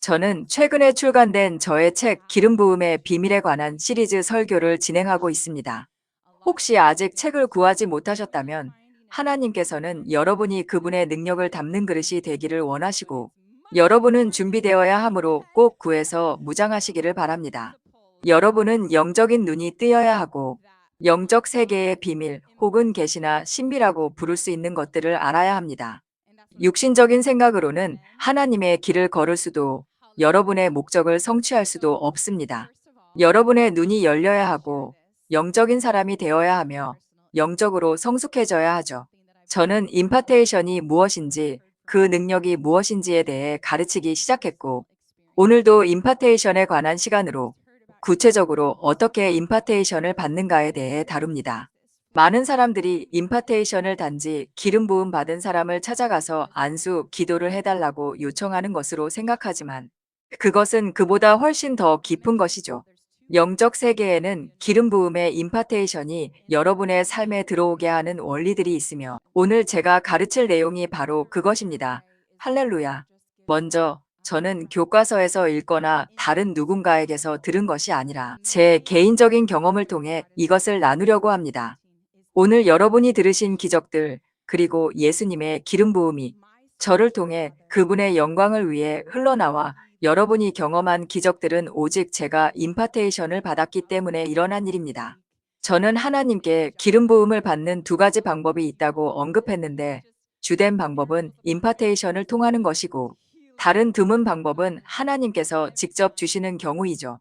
저는 최근에 출간된 저의 책 기름 부음의 비밀에 관한 시리즈 설교를 진행하고 있습니다. 혹시 아직 책을 구하지 못하셨다면 하나님께서는 여러분이 그분의 능력을 담는 그릇이 되기를 원하시고 여러분은 준비되어야 하므로 꼭 구해서 무장하시기를 바랍니다. 여러분은 영적인 눈이 뜨여야 하고 영적 세계의 비밀 혹은 계시나 신비라고 부를 수 있는 것들을 알아야 합니다. 육신적인 생각으로는 하나님의 길을 걸을 수도 여러분의 목적을 성취할 수도 없습니다. 여러분의 눈이 열려야 하고 영적인 사람이 되어야 하며 영적으로 성숙해져야 하죠. 저는 임파테이션이 무엇인지 그 능력이 무엇인지에 대해 가르치기 시작했고 오늘도 임파테이션에 관한 시간으로 구체적으로 어떻게 임파테이션을 받는가에 대해 다룹니다. 많은 사람들이 임파테이션을 단지 기름 부음 받은 사람을 찾아가서 안수, 기도를 해달라고 요청하는 것으로 생각하지만 그것은 그보다 훨씬 더 깊은 것이죠. 영적 세계에는 기름 부음의 임파테이션이 여러분의 삶에 들어오게 하는 원리들이 있으며 오늘 제가 가르칠 내용이 바로 그것입니다. 할렐루야. 먼저 저는 교과서에서 읽거나 다른 누군가에게서 들은 것이 아니라 제 개인적인 경험을 통해 이것을 나누려고 합니다. 오늘 여러분이 들으신 기적들, 그리고 예수님의 기름 부음이 저를 통해 그분의 영광을 위해 흘러나와 여러분이 경험한 기적들은 오직 제가 임파테이션을 받았기 때문에 일어난 일입니다. 저는 하나님께 기름 부음을 받는 두 가지 방법이 있다고 언급했는데 주된 방법은 임파테이션을 통하는 것이고 다른 드문 방법은 하나님께서 직접 주시는 경우이죠.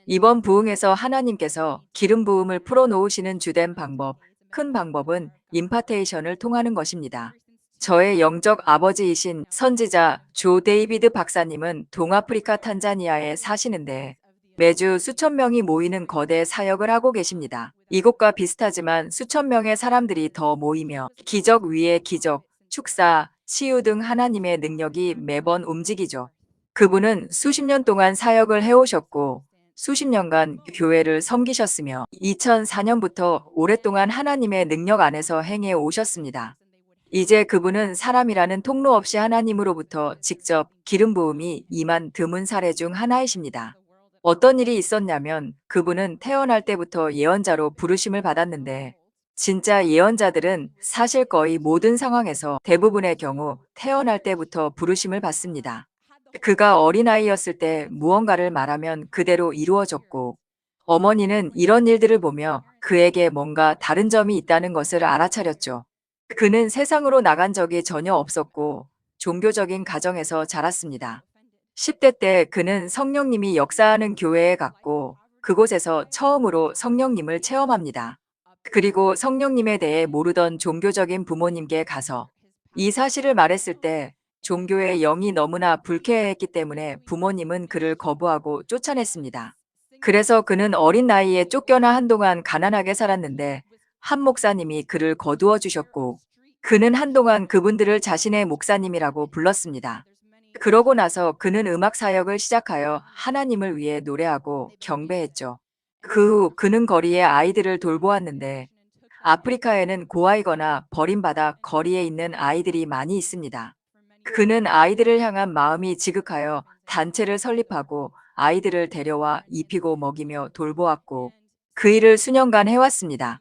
이번 부흥에서 하나님께서 기름 부음을 풀어놓으시는 주된 방법, 큰 방법은 임파테이션을 통하는 것입니다. 저의 영적 아버지이신 선지자 조 데이비드 박사님은 동아프리카 탄자니아에 사시는데 매주 수천 명이 모이는 거대 사역을 하고 계십니다. 이곳과 비슷하지만 수천 명의 사람들이 더 모이며 기적 위에 기적, 축사, 치유 등 하나님의 능력이 매번 움직이죠. 그분은 수십 년 동안 사역을 해오셨고 수십 년간 교회를 섬기셨으며 2004년부터 오랫동안 하나님의 능력 안에서 행해 오셨습니다. 이제 그분은 사람이라는 통로 없이 하나님으로부터 직접 기름 부음이 임한 드문 사례 중 하나이십니다. 어떤 일이 있었냐면 그분은 태어날 때부터 예언자로 부르심을 받았는데 진짜 예언자들은 사실 거의 모든 상황에서 대부분의 경우 태어날 때부터 부르심을 받습니다. 그가 어린아이였을 때 무언가를 말하면 그대로 이루어졌고 어머니는 이런 일들을 보며 그에게 뭔가 다른 점이 있다는 것을 알아차렸죠. 그는 세상으로 나간 적이 전혀 없었고 종교적인 가정에서 자랐습니다. 10대 때 그는 성령님이 역사하는 교회에 갔고 그곳에서 처음으로 성령님을 체험합니다. 그리고 성령님에 대해 모르던 종교적인 부모님께 가서 이 사실을 말했을 때 종교의 영이 너무나 불쾌해했기 때문에 부모님은 그를 거부하고 쫓아냈습니다. 그래서 그는 어린 나이에 쫓겨나 한동안 가난하게 살았는데 한 목사님이 그를 거두어 주셨고 그는 한동안 그분들을 자신의 목사님이라고 불렀습니다. 그러고 나서 그는 음악 사역을 시작하여 하나님을 위해 노래하고 경배했죠. 그 후 그는 거리의 아이들을 돌보았는데 아프리카에는 고아이거나 버림받아 거리에 있는 아이들이 많이 있습니다. 그는 아이들을 향한 마음이 지극하여 단체를 설립하고 아이들을 데려와 입히고 먹이며 돌보았고 그 일을 수년간 해왔습니다.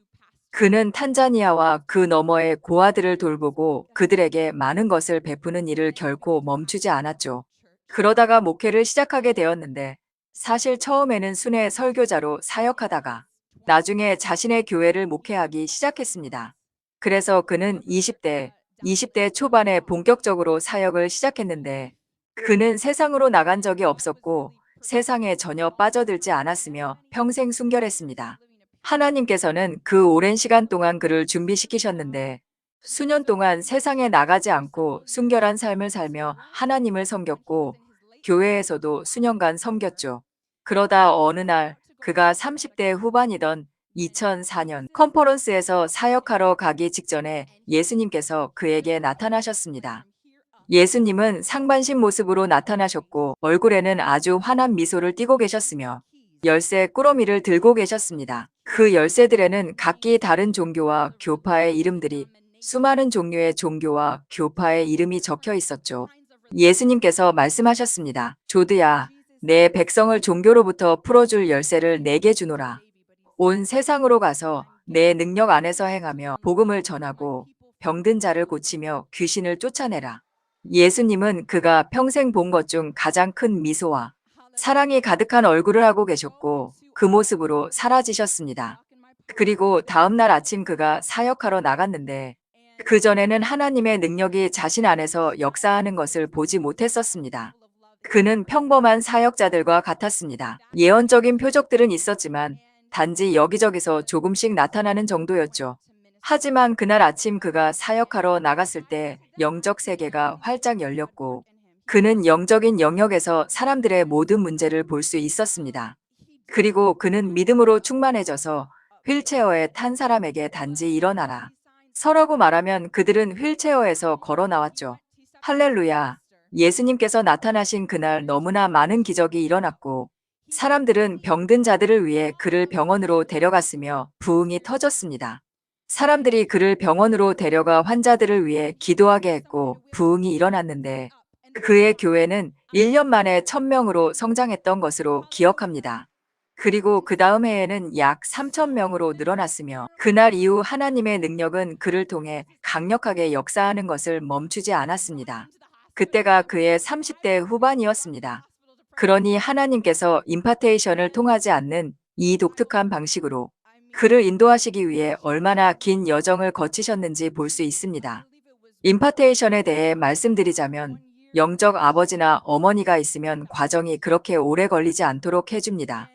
그는 탄자니아와 그 너머의 고아들을 돌보고 그들에게 많은 것을 베푸는 일을 결코 멈추지 않았죠. 그러다가 목회를 시작하게 되었는데 사실 처음에는 순회 설교자로 사역하다가 나중에 자신의 교회를 목회하기 시작했습니다. 그래서 그는 20대 초반에 본격적으로 사역을 시작했는데 그는 세상으로 나간 적이 없었고 세상에 전혀 빠져들지 않았으며 평생 순결했습니다. 하나님께서는 그 오랜 시간 동안 그를 준비시키셨는데 수년 동안 세상에 나가지 않고 순결한 삶을 살며 하나님을 섬겼고 교회에서도 수년간 섬겼죠. 그러다 어느 날 그가 30대 후반이던 2004년 컨퍼런스에서 사역하러 가기 직전에 예수님께서 그에게 나타나셨습니다. 예수님은 상반신 모습으로 나타나셨고 얼굴에는 아주 환한 미소를 띠고 계셨으며 열쇠 꾸러미를 들고 계셨습니다. 그 열쇠들에는 각기 다른 종교와 교파의 이름들이 수많은 종류의 종교와 교파의 이름이 적혀 있었죠. 예수님께서 말씀하셨습니다. 조드야, 내 백성을 종교로부터 풀어줄 열쇠를 내게 주노라. 온 세상으로 가서 내 능력 안에서 행하며 복음을 전하고 병든 자를 고치며 귀신을 쫓아내라. 예수님은 그가 평생 본 것 중 가장 큰 미소와 사랑이 가득한 얼굴을 하고 계셨고 그 모습으로 사라지셨습니다. 그리고 다음날 아침 그가 사역하러 나갔는데 그전에는 하나님의 능력이 자신 안에서 역사하는 것을 보지 못했었습니다. 그는 평범한 사역자들과 같았습니다. 예언적인 표적들은 있었지만 단지 여기저기서 조금씩 나타나는 정도였죠. 하지만 그날 아침 그가 사역하러 나갔을 때 영적 세계가 활짝 열렸고 그는 영적인 영역에서 사람들의 모든 문제를 볼 수 있었습니다. 그리고 그는 믿음으로 충만해져서 휠체어에 탄 사람에게 단지 일어나라. 서라고 말하면 그들은 휠체어에서 걸어 나왔죠. 할렐루야. 예수님께서 나타나신 그날 너무나 많은 기적이 일어났고 사람들은 병든 자들을 위해 그를 병원으로 데려갔으며 부흥이 터졌습니다. 사람들이 그를 병원으로 데려가 환자들을 위해 기도하게 했고 부흥이 일어났는데 그의 교회는 1년 만에 1000명으로 성장했던 것으로 기억합니다. 그리고 그 다음 해에는 약 3000명으로 늘어났으며 그날 이후 하나님의 능력은 그를 통해 강력하게 역사하는 것을 멈추지 않았습니다. 그때가 그의 30대 후반이었습니다. 그러니 하나님께서 임파테이션을 통하지 않는 이 독특한 방식으로 그를 인도하시기 위해 얼마나 긴 여정을 거치셨는지 볼 수 있습니다. 임파테이션에 대해 말씀드리자면 영적 아버지나 어머니가 있으면 과정이 그렇게 오래 걸리지 않도록 해줍니다.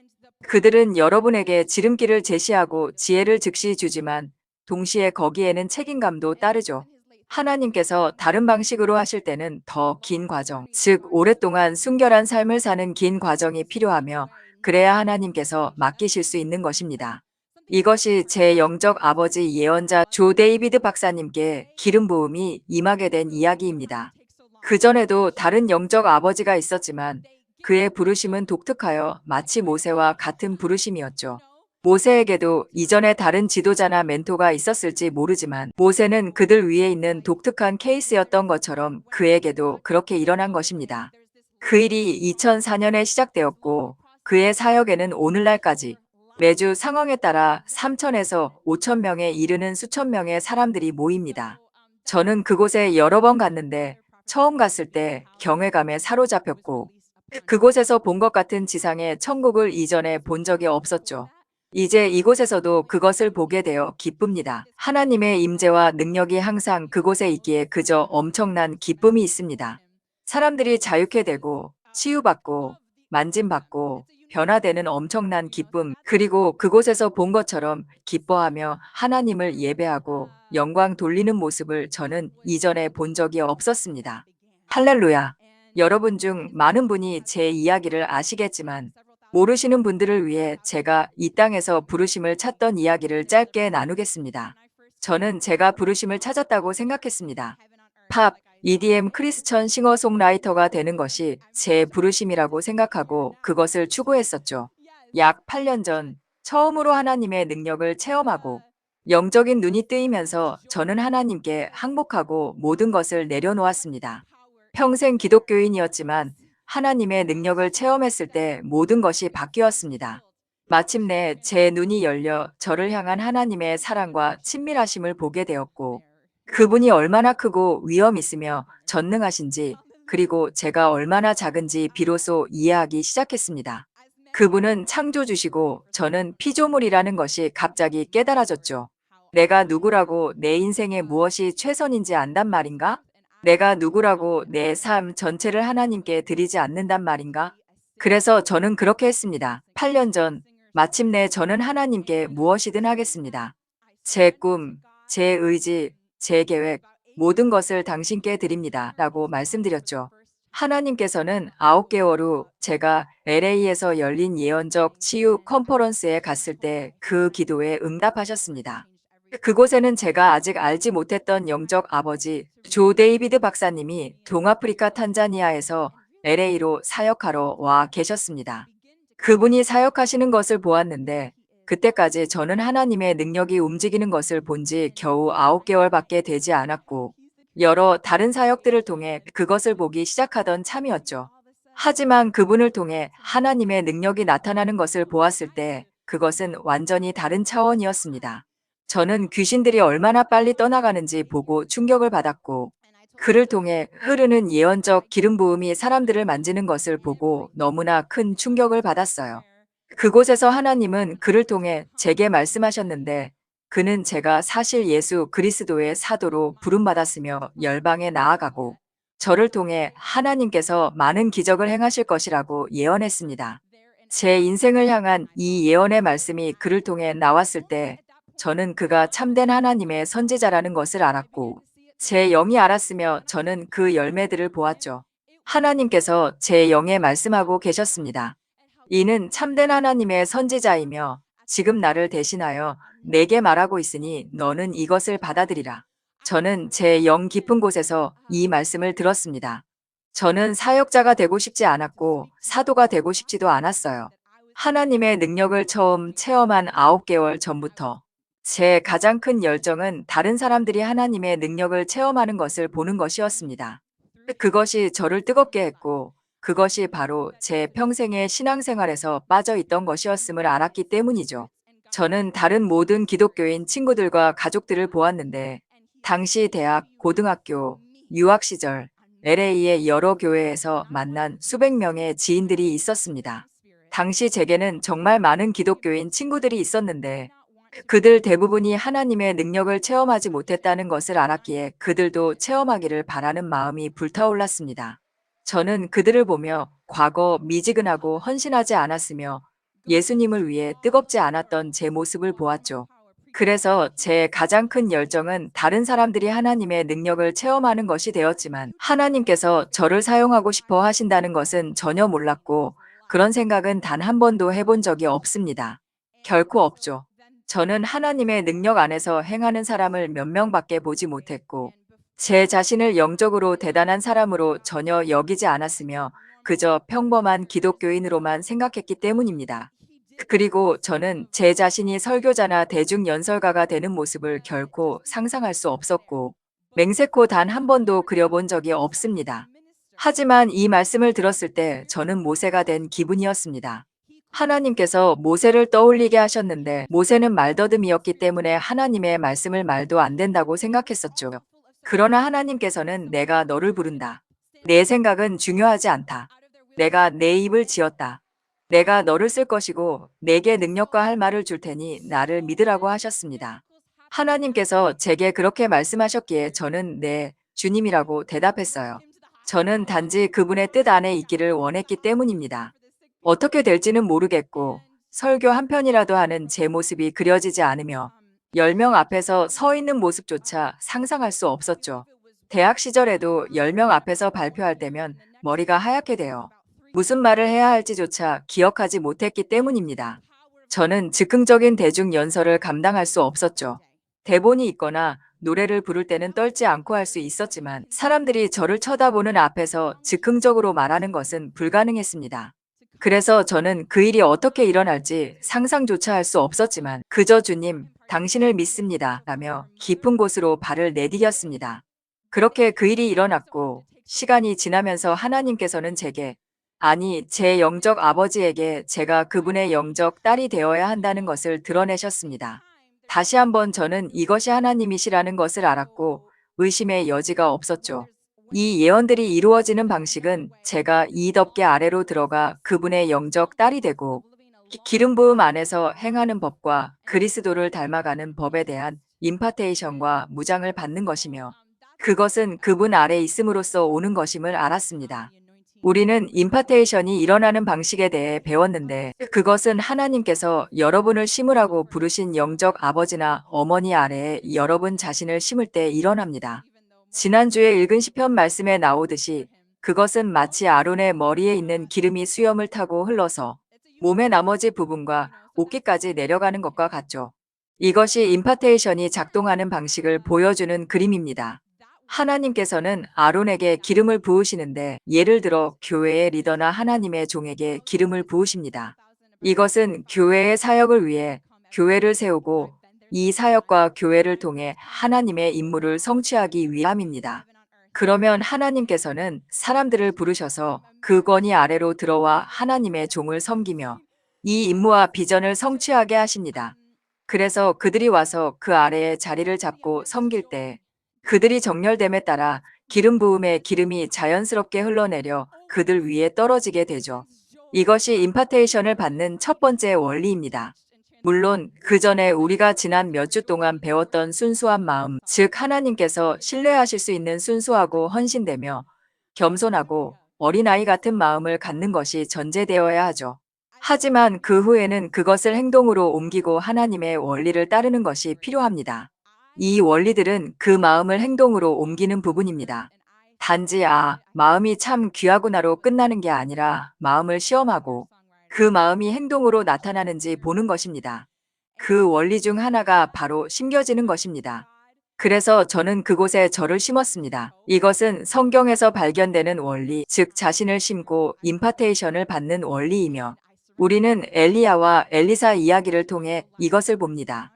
그들은 여러분에게 지름길을 제시하고 지혜를 즉시 주지만 동시에 거기에는 책임감도 따르죠. 하나님께서 다른 방식으로 하실 때는 더 긴 과정, 즉 오랫동안 순결한 삶을 사는 긴 과정이 필요하며 그래야 하나님께서 맡기실 수 있는 것입니다. 이것이 제 영적 아버지 예언자 조 데이비드 박사님께 기름 부음이 임하게 된 이야기입니다. 그전에도 다른 영적 아버지가 있었지만 그의 부르심은 독특하여 마치 모세와 같은 부르심이었죠. 모세에게도 이전에 다른 지도자나 멘토가 있었을지 모르지만 모세는 그들 위에 있는 독특한 케이스였던 것처럼 그에게도 그렇게 일어난 것입니다. 그 일이 2004년에 시작되었고 그의 사역에는 오늘날까지 매주 상황에 따라 3천에서 5천 명에 이르는 수천 명의 사람들이 모입니다. 저는 그곳에 여러 번 갔는데 처음 갔을 때 경외감에 사로잡혔고 그곳에서 본 것 같은 지상의 천국을 이전에 본 적이 없었죠. 이제 이곳에서도 그것을 보게 되어 기쁩니다. 하나님의 임재와 능력이 항상 그곳에 있기에 그저 엄청난 기쁨이 있습니다. 사람들이 자유케 되고 치유받고 만짐받고 변화되는 엄청난 기쁨, 그리고 그곳에서 본 것처럼 기뻐하며 하나님을 예배하고 영광 돌리는 모습을 저는 이전에 본 적이 없었습니다. 할렐루야. 여러분 중 많은 분이 제 이야기를 아시겠지만 모르시는 분들을 위해 제가 이 땅에서 부르심을 찾던 이야기를 짧게 나누겠습니다. 저는 제가 부르심을 찾았다고 생각했습니다. 팝, EDM 크리스천 싱어송라이터가 되는 것이 제 부르심이라고 생각하고 그것을 추구했었죠. 약 8년 전 처음으로 하나님의 능력을 체험하고 영적인 눈이 뜨이면서 저는 하나님께 항복하고 모든 것을 내려놓았습니다. 평생 기독교인이었지만 하나님의 능력을 체험했을 때 모든 것이 바뀌었습니다. 마침내 제 눈이 열려 저를 향한 하나님의 사랑과 친밀하심을 보게 되었고 그분이 얼마나 크고 위엄 있으며 전능하신지 그리고 제가 얼마나 작은지 비로소 이해하기 시작했습니다. 그분은 창조주시고 저는 피조물이라는 것이 갑자기 깨달아졌죠. 내가 누구라고 내 인생에 무엇이 최선인지 안단 말인가? 내가 누구라고 내 삶 전체를 하나님께 드리지 않는단 말인가? 그래서 저는 그렇게 했습니다. 8년 전 마침내 저는 하나님께 무엇이든 하겠습니다. 제 꿈, 제 의지, 제 계획, 모든 것을 당신께 드립니다. 라고 말씀드렸죠. 하나님께서는 9개월 후 제가 LA에서 열린 예언적 치유 컨퍼런스에 갔을 때 그 기도에 응답하셨습니다. 그곳에는 제가 아직 알지 못했던 영적 아버지 조 데이비드 박사님이 동아프리카 탄자니아에서 LA로 사역하러 와 계셨습니다. 그분이 사역하시는 것을 보았는데 그때까지 저는 하나님의 능력이 움직이는 것을 본 지 겨우 9개월밖에 되지 않았고 여러 다른 사역들을 통해 그것을 보기 시작하던 참이었죠. 하지만 그분을 통해 하나님의 능력이 나타나는 것을 보았을 때 그것은 완전히 다른 차원이었습니다. 저는 귀신들이 얼마나 빨리 떠나가는지 보고 충격을 받았고, 그를 통해 흐르는 예언적 기름 부음이 사람들을 만지는 것을 보고 너무나 큰 충격을 받았어요. 그곳에서 하나님은 그를 통해 제게 말씀하셨는데, 그는 제가 사실 예수 그리스도의 사도로 부름받았으며 열방에 나아가고 저를 통해 하나님께서 많은 기적을 행하실 것이라고 예언했습니다. 제 인생을 향한 이 예언의 말씀이 그를 통해 나왔을 때 저는 그가 참된 하나님의 선지자라는 것을 알았고 제 영이 알았으며 저는 그 열매들을 보았죠. 하나님께서 제 영에 말씀하고 계셨습니다. 이는 참된 하나님의 선지자이며 지금 나를 대신하여 내게 말하고 있으니 너는 이것을 받아들이라. 저는 제 영 깊은 곳에서 이 말씀을 들었습니다. 저는 사역자가 되고 싶지 않았고 사도가 되고 싶지도 않았어요. 하나님의 능력을 처음 체험한 9개월 전부터 제 가장 큰 열정은 다른 사람들이 하나님의 능력을 체험하는 것을 보는 것이었습니다. 그것이 저를 뜨겁게 했고 그것이 바로 제 평생의 신앙생활에서 빠져 있던 것이었음을 알았기 때문이죠. 저는 다른 모든 기독교인 친구들과 가족들을 보았는데 당시 대학, 고등학교, 유학 시절 LA의 여러 교회에서 만난 수백 명의 지인들이 있었습니다. 당시 제게는 정말 많은 기독교인 친구들이 있었는데 그들 대부분이 하나님의 능력을 체험하지 못했다는 것을 알았기에 그들도 체험하기를 바라는 마음이 불타올랐습니다. 저는 그들을 보며 과거 미지근하고 헌신하지 않았으며 예수님을 위해 뜨겁지 않았던 제 모습을 보았죠. 그래서 제 가장 큰 열정은 다른 사람들이 하나님의 능력을 체험하는 것이 되었지만 하나님께서 저를 사용하고 싶어 하신다는 것은 전혀 몰랐고 그런 생각은 단 한 번도 해본 적이 없습니다. 결코 없죠. 저는 하나님의 능력 안에서 행하는 사람을 몇 명밖에 보지 못했고 제 자신을 영적으로 대단한 사람으로 전혀 여기지 않았으며 그저 평범한 기독교인으로만 생각했기 때문입니다. 그리고 저는 제 자신이 설교자나 대중연설가가 되는 모습을 결코 상상할 수 없었고 맹세코 단 한 번도 그려본 적이 없습니다. 하지만 이 말씀을 들었을 때 저는 모세가 된 기분이었습니다. 하나님께서 모세를 떠올리게 하셨는데 모세는 말더듬이었기 때문에 하나님의 말씀을 말도 안 된다고 생각했었죠. 그러나 하나님께서는 내가 너를 부른다. 내 생각은 중요하지 않다. 내가 내 입을 지었다. 내가 너를 쓸 것이고 내게 능력과 할 말을 줄 테니 나를 믿으라고 하셨습니다. 하나님께서 제게 그렇게 말씀하셨기에 저는 네, 주님이라고 대답했어요. 저는 단지 그분의 뜻 안에 있기를 원했기 때문입니다. 어떻게 될지는 모르겠고 설교 한 편이라도 하는 제 모습이 그려지지 않으며 10명 앞에서 서 있는 모습조차 상상할 수 없었죠. 대학 시절에도 10명 앞에서 발표할 때면 머리가 하얗게 돼요. 무슨 말을 해야 할지조차 기억하지 못했기 때문입니다. 저는 즉흥적인 대중 연설을 감당할 수 없었죠. 대본이 있거나 노래를 부를 때는 떨지 않고 할 수 있었지만 사람들이 저를 쳐다보는 앞에서 즉흥적으로 말하는 것은 불가능했습니다. 그래서 저는 그 일이 어떻게 일어날지 상상조차 할 수 없었지만 그저 주님, 당신을 믿습니다 라며 깊은 곳으로 발을 내디뎠습니다. 그렇게 그 일이 일어났고 시간이 지나면서 하나님께서는 제게 아니 제 영적 아버지에게 제가 그분의 영적 딸이 되어야 한다는 것을 드러내셨습니다. 다시 한번 저는 이것이 하나님이시라는 것을 알았고 의심의 여지가 없었죠. 이 예언들이 이루어지는 방식은 제가 이 덮개 아래로 들어가 그분의 영적 딸이 되고 기름 부음 안에서 행하는 법과 그리스도를 닮아가는 법에 대한 임파테이션과 무장을 받는 것이며 그것은 그분 아래 있음으로써 오는 것임을 알았습니다. 우리는 임파테이션이 일어나는 방식에 대해 배웠는데 그것은 하나님께서 여러분을 심으라고 부르신 영적 아버지나 어머니 아래에 여러분 자신을 심을 때 일어납니다. 지난주에 읽은 시편 말씀에 나오듯이 그것은 마치 아론의 머리에 있는 기름이 수염을 타고 흘러서 몸의 나머지 부분과 옷깃까지 내려가는 것과 같죠. 이것이 임파테이션이 작동하는 방식을 보여주는 그림입니다. 하나님께서는 아론에게 기름을 부으시는데 예를 들어 교회의 리더나 하나님의 종에게 기름을 부으십니다. 이것은 교회의 사역을 위해 교회를 세우고 이 사역과 교회를 통해 하나님의 임무를 성취하기 위함입니다. 그러면 하나님께서는 사람들을 부르셔서 그 권위 아래로 들어와 하나님의 종을 섬기며 이 임무와 비전을 성취하게 하십니다. 그래서 그들이 와서 그 아래에 자리를 잡고 섬길 때 그들이 정렬됨에 따라 기름 부음의 기름이 자연스럽게 흘러내려 그들 위에 떨어지게 되죠. 이것이 임파테이션을 받는 첫 번째 원리입니다. 물론 그 전에 우리가 지난 몇 주 동안 배웠던 순수한 마음, 즉 하나님께서 신뢰하실 수 있는 순수하고 헌신되며 겸손하고 어린아이 같은 마음을 갖는 것이 전제되어야 하죠. 하지만 그 후에는 그것을 행동으로 옮기고 하나님의 원리를 따르는 것이 필요합니다. 이 원리들은 그 마음을 행동으로 옮기는 부분입니다. 단지 마음이 참 귀하구나로 끝나는 게 아니라 마음을 시험하고 그 마음이 행동으로 나타나는지 보는 것입니다. 그 원리 중 하나가 바로 심겨지는 것입니다. 그래서 저는 그곳에 저를 심었습니다. 이것은 성경에서 발견되는 원리, 즉 자신을 심고 임파테이션을 받는 원리이며 우리는 엘리야와 엘리사 이야기를 통해 이것을 봅니다.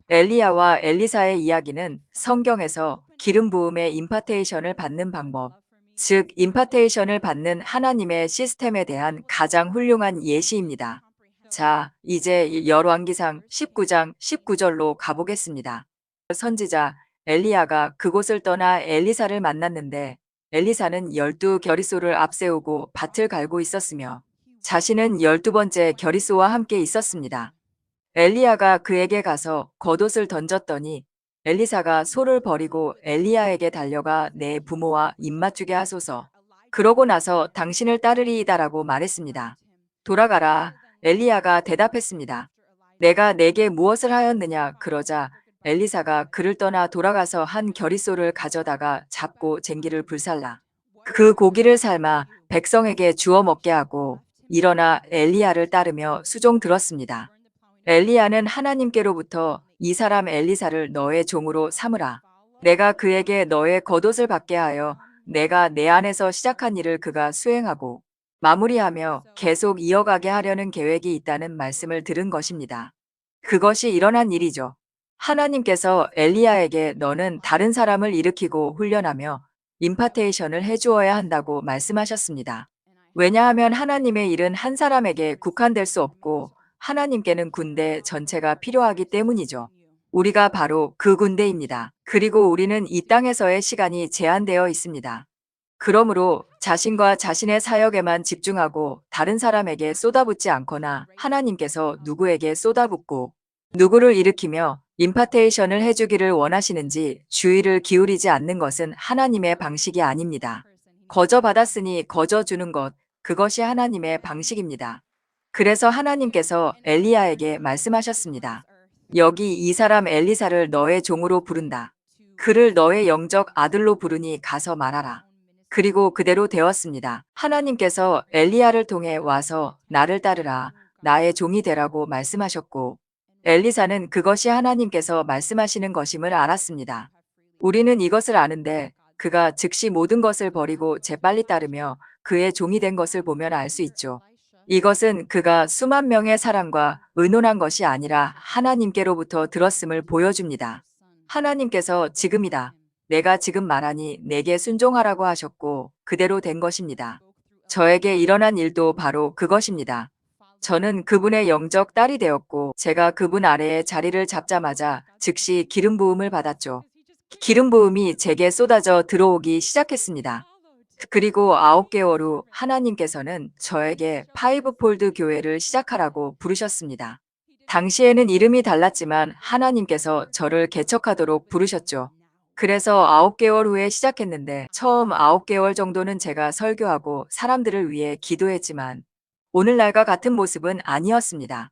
엘리야와 엘리사의 이야기는 성경에서 기름 부음의 임파테이션을 받는 방법, 즉 임파테이션을 받는 하나님의 시스템에 대한 가장 훌륭한 예시입니다. 자, 이제 열왕기상 19장 19절로 가보겠습니다. 선지자 엘리야가 그곳을 떠나 엘리사를 만났는데 엘리사는 12겨리소를 앞세우고 밭을 갈고 있었으며 자신은 12번째 겨리소와 함께 있었습니다. 엘리야가 그에게 가서 겉옷을 던졌더니 엘리사가 소를 버리고 엘리야에게 달려가 내 부모와 입맞추게 하소서. 그러고 나서 당신을 따르리이다라고 말했습니다. 돌아가라. 엘리야가 대답했습니다. 내가 내게 무엇을 하였느냐. 그러자 엘리사가 그를 떠나 돌아가서 한 겨리소를 가져다가 잡고 쟁기를 불살라. 그 고기를 삶아 백성에게 주어 먹게 하고 일어나 엘리야를 따르며 수종 들었습니다. 엘리야는 하나님께로부터 이 사람 엘리사를 너의 종으로 삼으라. 내가 그에게 너의 겉옷을 받게 하여 내가 내 안에서 시작한 일을 그가 수행하고 마무리하며 계속 이어가게 하려는 계획이 있다는 말씀을 들은 것입니다. 그것이 일어난 일이죠. 하나님께서 엘리야에게 너는 다른 사람을 일으키고 훈련하며 임파테이션을 해주어야 한다고 말씀하셨습니다. 왜냐하면 하나님의 일은 한 사람에게 국한될 수 없고 하나님께는 군대 전체가 필요하기 때문이죠. 우리가 바로 그 군대입니다. 그리고 우리는 이 땅에서의 시간이 제한되어 있습니다. 그러므로 자신과 자신의 사역에만 집중하고 다른 사람에게 쏟아붓지 않거나 하나님께서 누구에게 쏟아붓고 누구를 일으키며 임파테이션을 해주기를 원하시는지 주의를 기울이지 않는 것은 하나님의 방식이 아닙니다. 거저 받았으니 거저 주는 것, 그것이 하나님의 방식입니다. 그래서 하나님께서 엘리야에게 말씀하셨습니다. 여기 이 사람 엘리사를 너의 종으로 부른다. 그를 너의 영적 아들로 부르니 가서 말하라. 그리고 그대로 되었습니다. 하나님께서 엘리야를 통해 와서 나를 따르라. 나의 종이 되라고 말씀하셨고 엘리사는 그것이 하나님께서 말씀하시는 것임을 알았습니다. 우리는 이것을 아는데 그가 즉시 모든 것을 버리고 재빨리 따르며 그의 종이 된 것을 보면 알 수 있죠. 이것은 그가 수만 명의 사람과 의논한 것이 아니라 하나님께로부터 들었음을 보여줍니다. 하나님께서 지금이다. 내가 지금 말하니 내게 순종하라고 하셨고 그대로 된 것입니다. 저에게 일어난 일도 바로 그것입니다. 저는 그분의 영적 딸이 되었고 제가 그분 아래에 자리를 잡자마자 즉시 기름 부음을 받았죠. 기름 부음이 제게 쏟아져 들어오기 시작했습니다. 그리고 9개월 후 하나님께서는 저에게 파이브폴드 교회를 시작하라고 부르셨습니다. 당시에는 이름이 달랐지만 하나님께서 저를 개척하도록 부르셨죠. 그래서 9개월 후에 시작했는데 처음 9개월 정도는 제가 설교하고 사람들을 위해 기도했지만 오늘날과 같은 모습은 아니었습니다.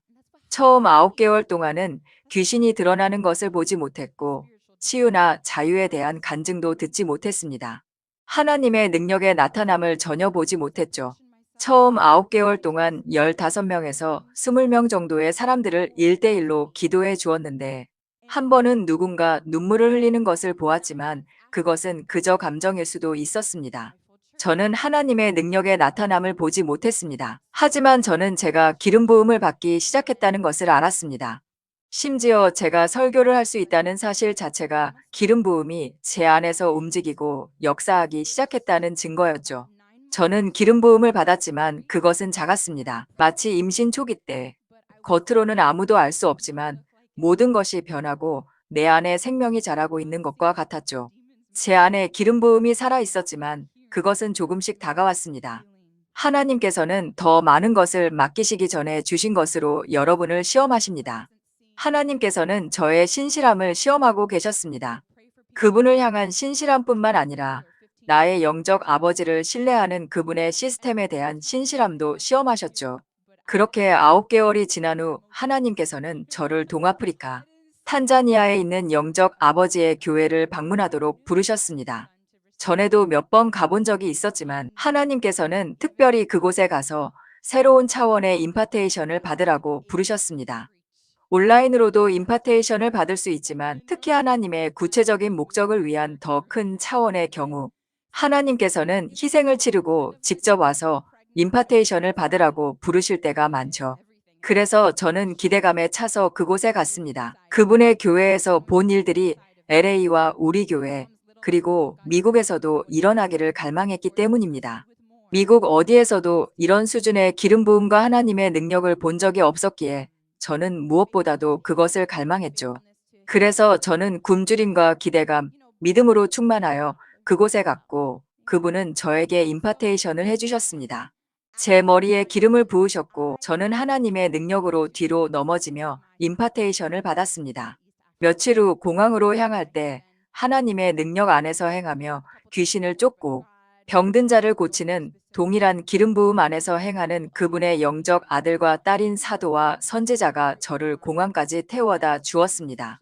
처음 9개월 동안은 귀신이 드러나는 것을 보지 못했고 치유나 자유에 대한 간증도 듣지 못했습니다. 하나님의 능력의 나타남을 전혀 보지 못했죠. 처음 9개월 동안 15명에서 20명 정도의 사람들을 1대1로 기도해 주었는데 한 번은 누군가 눈물을 흘리는 것을 보았지만 그것은 그저 감정일 수도 있었습니다. 저는 하나님의 능력의 나타남을 보지 못했습니다. 하지만 저는 제가 기름 부음을 받기 시작했다는 것을 알았습니다. 심지어 제가 설교를 할 수 있다는 사실 자체가 기름 부음이 제 안에서 움직이고 역사하기 시작했다는 증거였죠. 저는 기름 부음을 받았지만 그것은 작았습니다. 마치 임신 초기 때. 겉으로는 아무도 알 수 없지만 모든 것이 변하고 내 안에 생명이 자라고 있는 것과 같았죠. 제 안에 기름 부음이 살아 있었지만 그것은 조금씩 다가왔습니다. 하나님께서는 더 많은 것을 맡기시기 전에 주신 것으로 여러분을 시험하십니다. 하나님께서는 저의 신실함을 시험하고 계셨습니다. 그분을 향한 신실함뿐만 아니라 나의 영적 아버지를 신뢰하는 그분의 시스템에 대한 신실함도 시험하셨죠. 그렇게 9개월이 지난 후 하나님께서는 저를 동아프리카, 탄자니아에 있는 영적 아버지의 교회를 방문하도록 부르셨습니다. 전에도 몇 번 가본 적이 있었지만 하나님께서는 특별히 그곳에 가서 새로운 차원의 임파테이션을 받으라고 부르셨습니다. 온라인으로도 임파테이션을 받을 수 있지만 특히 하나님의 구체적인 목적을 위한 더 큰 차원의 경우 하나님께서는 희생을 치르고 직접 와서 임파테이션을 받으라고 부르실 때가 많죠. 그래서 저는 기대감에 차서 그곳에 갔습니다. 그분의 교회에서 본 일들이 LA와 우리 교회, 그리고 미국에서도 일어나기를 갈망했기 때문입니다. 미국 어디에서도 이런 수준의 기름 부음과 하나님의 능력을 본 적이 없었기에 저는 무엇보다도 그것을 갈망했죠. 그래서 저는 굶주림과 기대감, 믿음으로 충만하여 그곳에 갔고 그분은 저에게 임파테이션을 해주셨습니다. 제 머리에 기름을 부으셨고 저는 하나님의 능력으로 뒤로 넘어지며 임파테이션을 받았습니다. 며칠 후 공항으로 향할 때 하나님의 능력 안에서 행하며 귀신을 쫓고 병든 자를 고치는 동일한 기름 부음 안에서 행하는 그분의 영적 아들과 딸인 사도와 선지자가 저를 공항까지 태워다 주었습니다.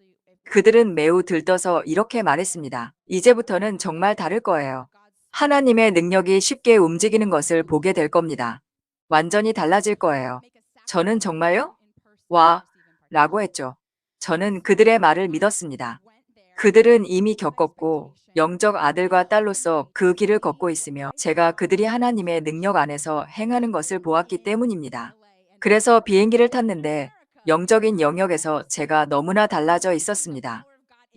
그들은 매우 들떠서 이렇게 말했습니다. 이제부터는 정말 다를 거예요. 하나님의 능력이 쉽게 움직이는 것을 보게 될 겁니다. 완전히 달라질 거예요. 저는 정말요? 와, 라고 했죠. 저는 그들의 말을 믿었습니다. 그들은 이미 겪었고 영적 아들과 딸로서 그 길을 걷고 있으며 제가 그들이 하나님의 능력 안에서 행하는 것을 보았기 때문입니다. 그래서 비행기를 탔는데 영적인 영역에서 제가 너무나 달라져 있었습니다.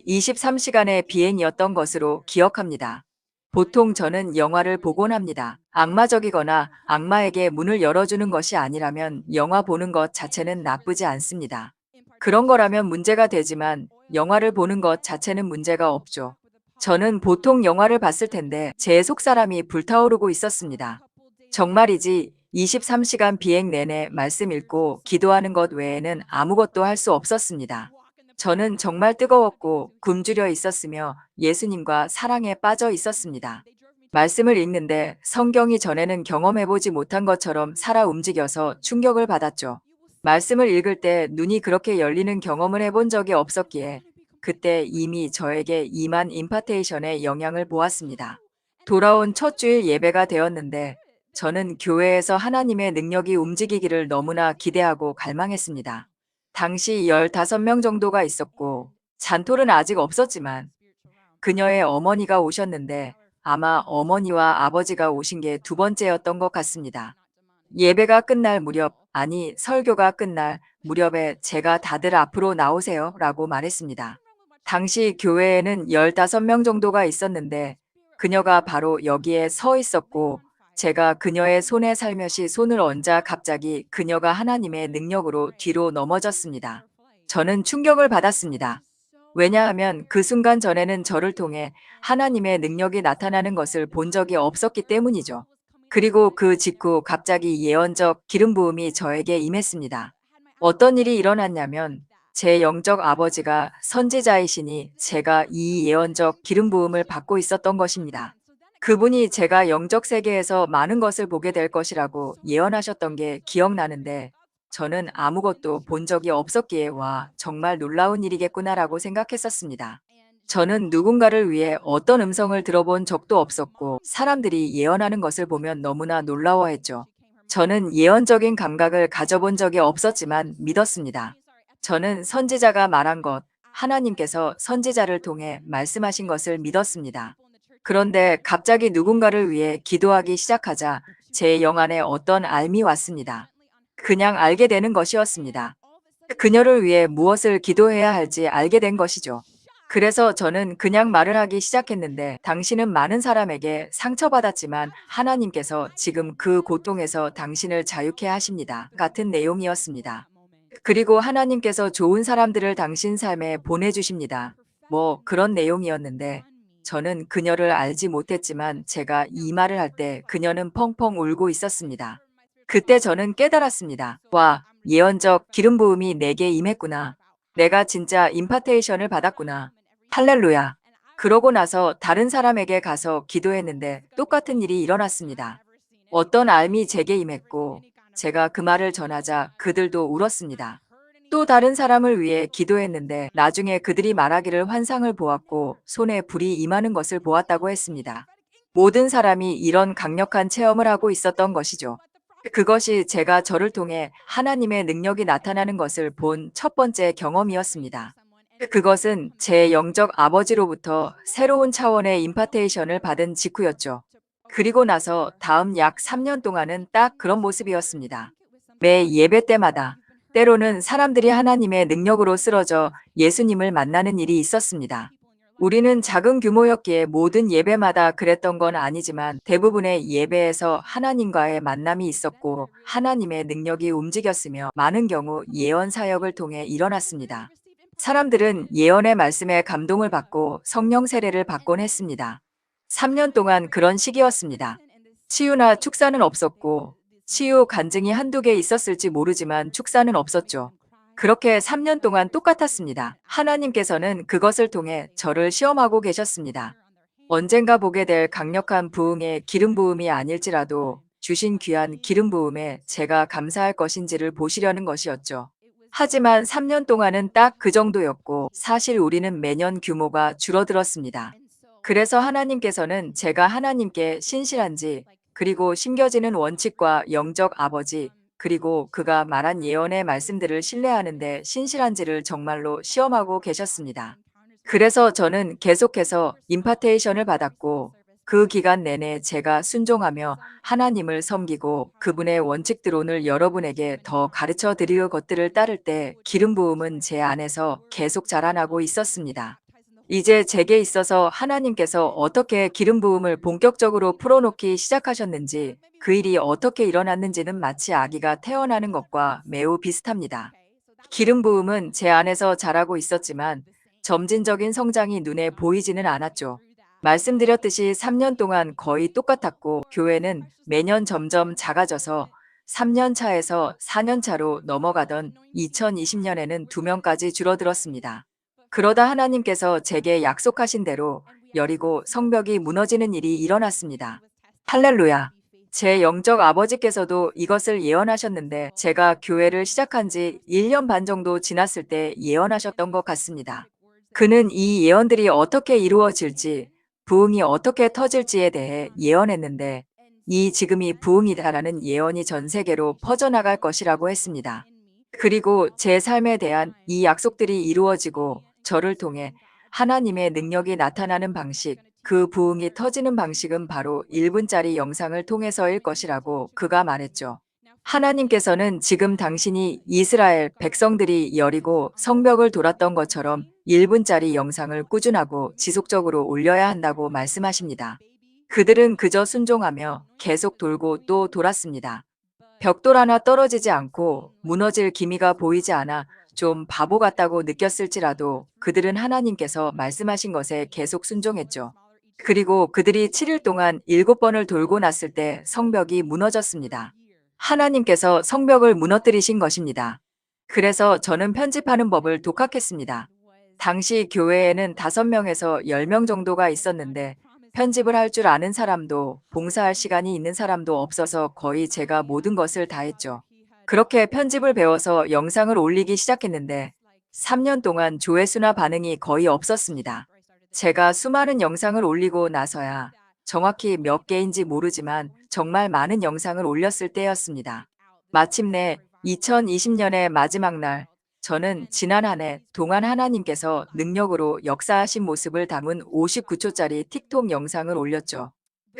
23시간의 비행이었던 것으로 기억합니다. 보통 저는 영화를 보곤 합니다. 악마적이거나 악마에게 문을 열어주는 것이 아니라면 영화 보는 것 자체는 나쁘지 않습니다. 그런 거라면 문제가 되지만 영화를 보는 것 자체는 문제가 없죠. 저는 보통 영화를 봤을 텐데 제 속사람이 불타오르고 있었습니다. 정말이지 23시간 비행 내내 말씀 읽고 기도하는 것 외에는 아무것도 할 수 없었습니다. 저는 정말 뜨거웠고 굶주려 있었으며 예수님과 사랑에 빠져 있었습니다. 말씀을 읽는데 성경이 전에는 경험해보지 못한 것처럼 살아 움직여서 충격을 받았죠. 말씀을 읽을 때 눈이 그렇게 열리는 경험을 해본 적이 없었기에 그때 이미 저에게 임한 임파테이션의 영향을 보았습니다. 돌아온 첫 주일 예배가 되었는데 저는 교회에서 하나님의 능력이 움직이기를 너무나 기대하고 갈망했습니다. 당시 15명 정도가 있었고 잔톨은 아직 없었지만 그녀의 어머니가 오셨는데 아마 어머니와 아버지가 오신 게 두 번째였던 것 같습니다. 예배가 끝날 무렵, 아니 설교가 끝날 무렵에 제가 다들 앞으로 나오세요 라고 말했습니다. 당시 교회에는 15명 정도가 있었는데 그녀가 바로 여기에 서 있었고 제가 그녀의 손에 살며시 손을 얹자 갑자기 그녀가 하나님의 능력으로 뒤로 넘어졌습니다. 저는 충격을 받았습니다. 왜냐하면 그 순간 전에는 저를 통해 하나님의 능력이 나타나는 것을 본 적이 없었기 때문이죠. 그리고 그 직후 갑자기 예언적 기름 부음이 저에게 임했습니다. 어떤 일이 일어났냐면 제 영적 아버지가 선지자이시니 제가 이 예언적 기름 부음을 받고 있었던 것입니다. 그분이 제가 영적 세계에서 많은 것을 보게 될 것이라고 예언하셨던 게 기억나는데 저는 아무것도 본 적이 없었기에 와, 정말 놀라운 일이겠구나라고 생각했었습니다. 저는 누군가를 위해 어떤 음성을 들어본 적도 없었고 사람들이 예언하는 것을 보면 너무나 놀라워했죠. 저는 예언적인 감각을 가져본 적이 없었지만 믿었습니다. 저는 선지자가 말한 것, 하나님께서 선지자를 통해 말씀하신 것을 믿었습니다. 그런데 갑자기 누군가를 위해 기도하기 시작하자 제 영 안에 어떤 알미 왔습니다. 그냥 알게 되는 것이었습니다. 그녀를 위해 무엇을 기도해야 할지 알게 된 것이죠. 그래서 저는 그냥 말을 하기 시작했는데 당신은 많은 사람에게 상처받았지만 하나님께서 지금 그 고통에서 당신을 자유케 하십니다. 같은 내용이었습니다. 그리고 하나님께서 좋은 사람들을 당신 삶에 보내주십니다. 뭐 그런 내용이었는데 저는 그녀를 알지 못했지만 제가 이 말을 할 때 그녀는 펑펑 울고 있었습니다. 그때 저는 깨달았습니다. 와, 예언적 기름 부음이 내게 임했구나. 내가 진짜 임파테이션을 받았구나. 할렐루야. 그러고 나서 다른 사람에게 가서 기도했는데 똑같은 일이 일어났습니다. 어떤 알미 제게 임했고 제가 그 말을 전하자 그들도 울었습니다. 또 다른 사람을 위해 기도했는데 나중에 그들이 말하기를 환상을 보았고 손에 불이 임하는 것을 보았다고 했습니다. 모든 사람이 이런 강력한 체험을 하고 있었던 것이죠. 그것이 제가 저를 통해 하나님의 능력이 나타나는 것을 본 첫 번째 경험이었습니다. 그것은 제 영적 아버지로부터 새로운 차원의 임파테이션을 받은 직후였죠. 그리고 나서 다음 약 3년 동안은 딱 그런 모습이었습니다. 매 예배 때마다 때로는 사람들이 하나님의 능력으로 쓰러져 예수님을 만나는 일이 있었습니다. 우리는 작은 규모였기에 모든 예배마다 그랬던 건 아니지만 대부분의 예배에서 하나님과의 만남이 있었고 하나님의 능력이 움직였으며 많은 경우 예언 사역을 통해 일어났습니다. 사람들은 예언의 말씀에 감동을 받고 성령 세례를 받곤 했습니다. 3년 동안 그런 시기였습니다. 치유나 축사는 없었고 치유 간증이 한두 개 있었을지 모르지만 축사는 없었죠. 그렇게 3년 동안 똑같았습니다. 하나님께서는 그것을 통해 저를 시험하고 계셨습니다. 언젠가 보게 될 강력한 부흥의 기름 부음이 아닐지라도 주신 귀한 기름 부음에 제가 감사할 것인지를 보시려는 것이었죠. 하지만 3년 동안은 딱 그 정도였고 사실 우리는 매년 규모가 줄어들었습니다. 그래서 하나님께서는 제가 하나님께 신실한지 그리고 심겨지는 원칙과 영적 아버지 그리고 그가 말한 예언의 말씀들을 신뢰하는데 신실한지를 정말로 시험하고 계셨습니다. 그래서 저는 계속해서 임파테이션을 받았고 그 기간 내내 제가 순종하며 하나님을 섬기고 그분의 원칙들론을 여러분에게 더 가르쳐 드릴 것들을 따를 때 기름 부음은 제 안에서 계속 자라나고 있었습니다. 이제 제게 있어서 하나님께서 어떻게 기름 부음을 본격적으로 풀어놓기 시작하셨는지 그 일이 어떻게 일어났는지는 마치 아기가 태어나는 것과 매우 비슷합니다. 기름 부음은 제 안에서 자라고 있었지만 점진적인 성장이 눈에 보이지는 않았죠. 말씀드렸듯이 3년 동안 거의 똑같았고 교회는 매년 점점 작아져서 3년 차에서 4년 차로 넘어가던 2020년에는 2명까지 줄어들었습니다. 그러다 하나님께서 제게 약속하신 대로 여리고 성벽이 무너지는 일이 일어났습니다. 할렐루야. 제 영적 아버지께서도 이것을 예언하셨는데 제가 교회를 시작한 지 1년 반 정도 지났을 때 예언하셨던 것 같습니다. 그는 이 예언들이 어떻게 이루어질지, 부흥이 어떻게 터질지에 대해 예언했는데 이 지금이 부흥이다라는 예언이 전 세계로 퍼져나갈 것이라고 했습니다. 그리고 제 삶에 대한 이 약속들이 이루어지고 저를 통해 하나님의 능력이 나타나는 방식, 그 부흥이 터지는 방식은 바로 1분짜리 영상을 통해서일 것이라고 그가 말했죠. 하나님께서는 지금 당신이 이스라엘 백성들이 여리고 성벽을 돌았던 것처럼 1분짜리 영상을 꾸준하고 지속적으로 올려야 한다고 말씀하십니다. 그들은 그저 순종하며 계속 돌고 또 돌았습니다. 벽돌 하나 떨어지지 않고 무너질 기미가 보이지 않아 좀 바보 같다고 느꼈을지라도 그들은 하나님께서 말씀하신 것에 계속 순종했죠. 그리고 그들이 7일 동안 7번을 돌고 났을 때 성벽이 무너졌습니다. 하나님께서 성벽을 무너뜨리신 것입니다. 그래서 저는 편집하는 법을 독학했습니다. 당시 교회에는 5명에서 10명 정도가 있었는데 편집을 할 줄 아는 사람도 봉사할 시간이 있는 사람도 없어서 거의 제가 모든 것을 다 했죠. 그렇게 편집을 배워서 영상을 올리기 시작했는데 3년 동안 조회수나 반응이 거의 없었습니다. 제가 수많은 영상을 올리고 나서야 정확히 몇 개인지 모르지만 정말 많은 영상을 올렸을 때였습니다. 마침내 2020년의 마지막 날 저는 지난 한 해 동안 하나님께서 능력으로 역사하신 모습을 담은 59초짜리 틱톡 영상을 올렸죠.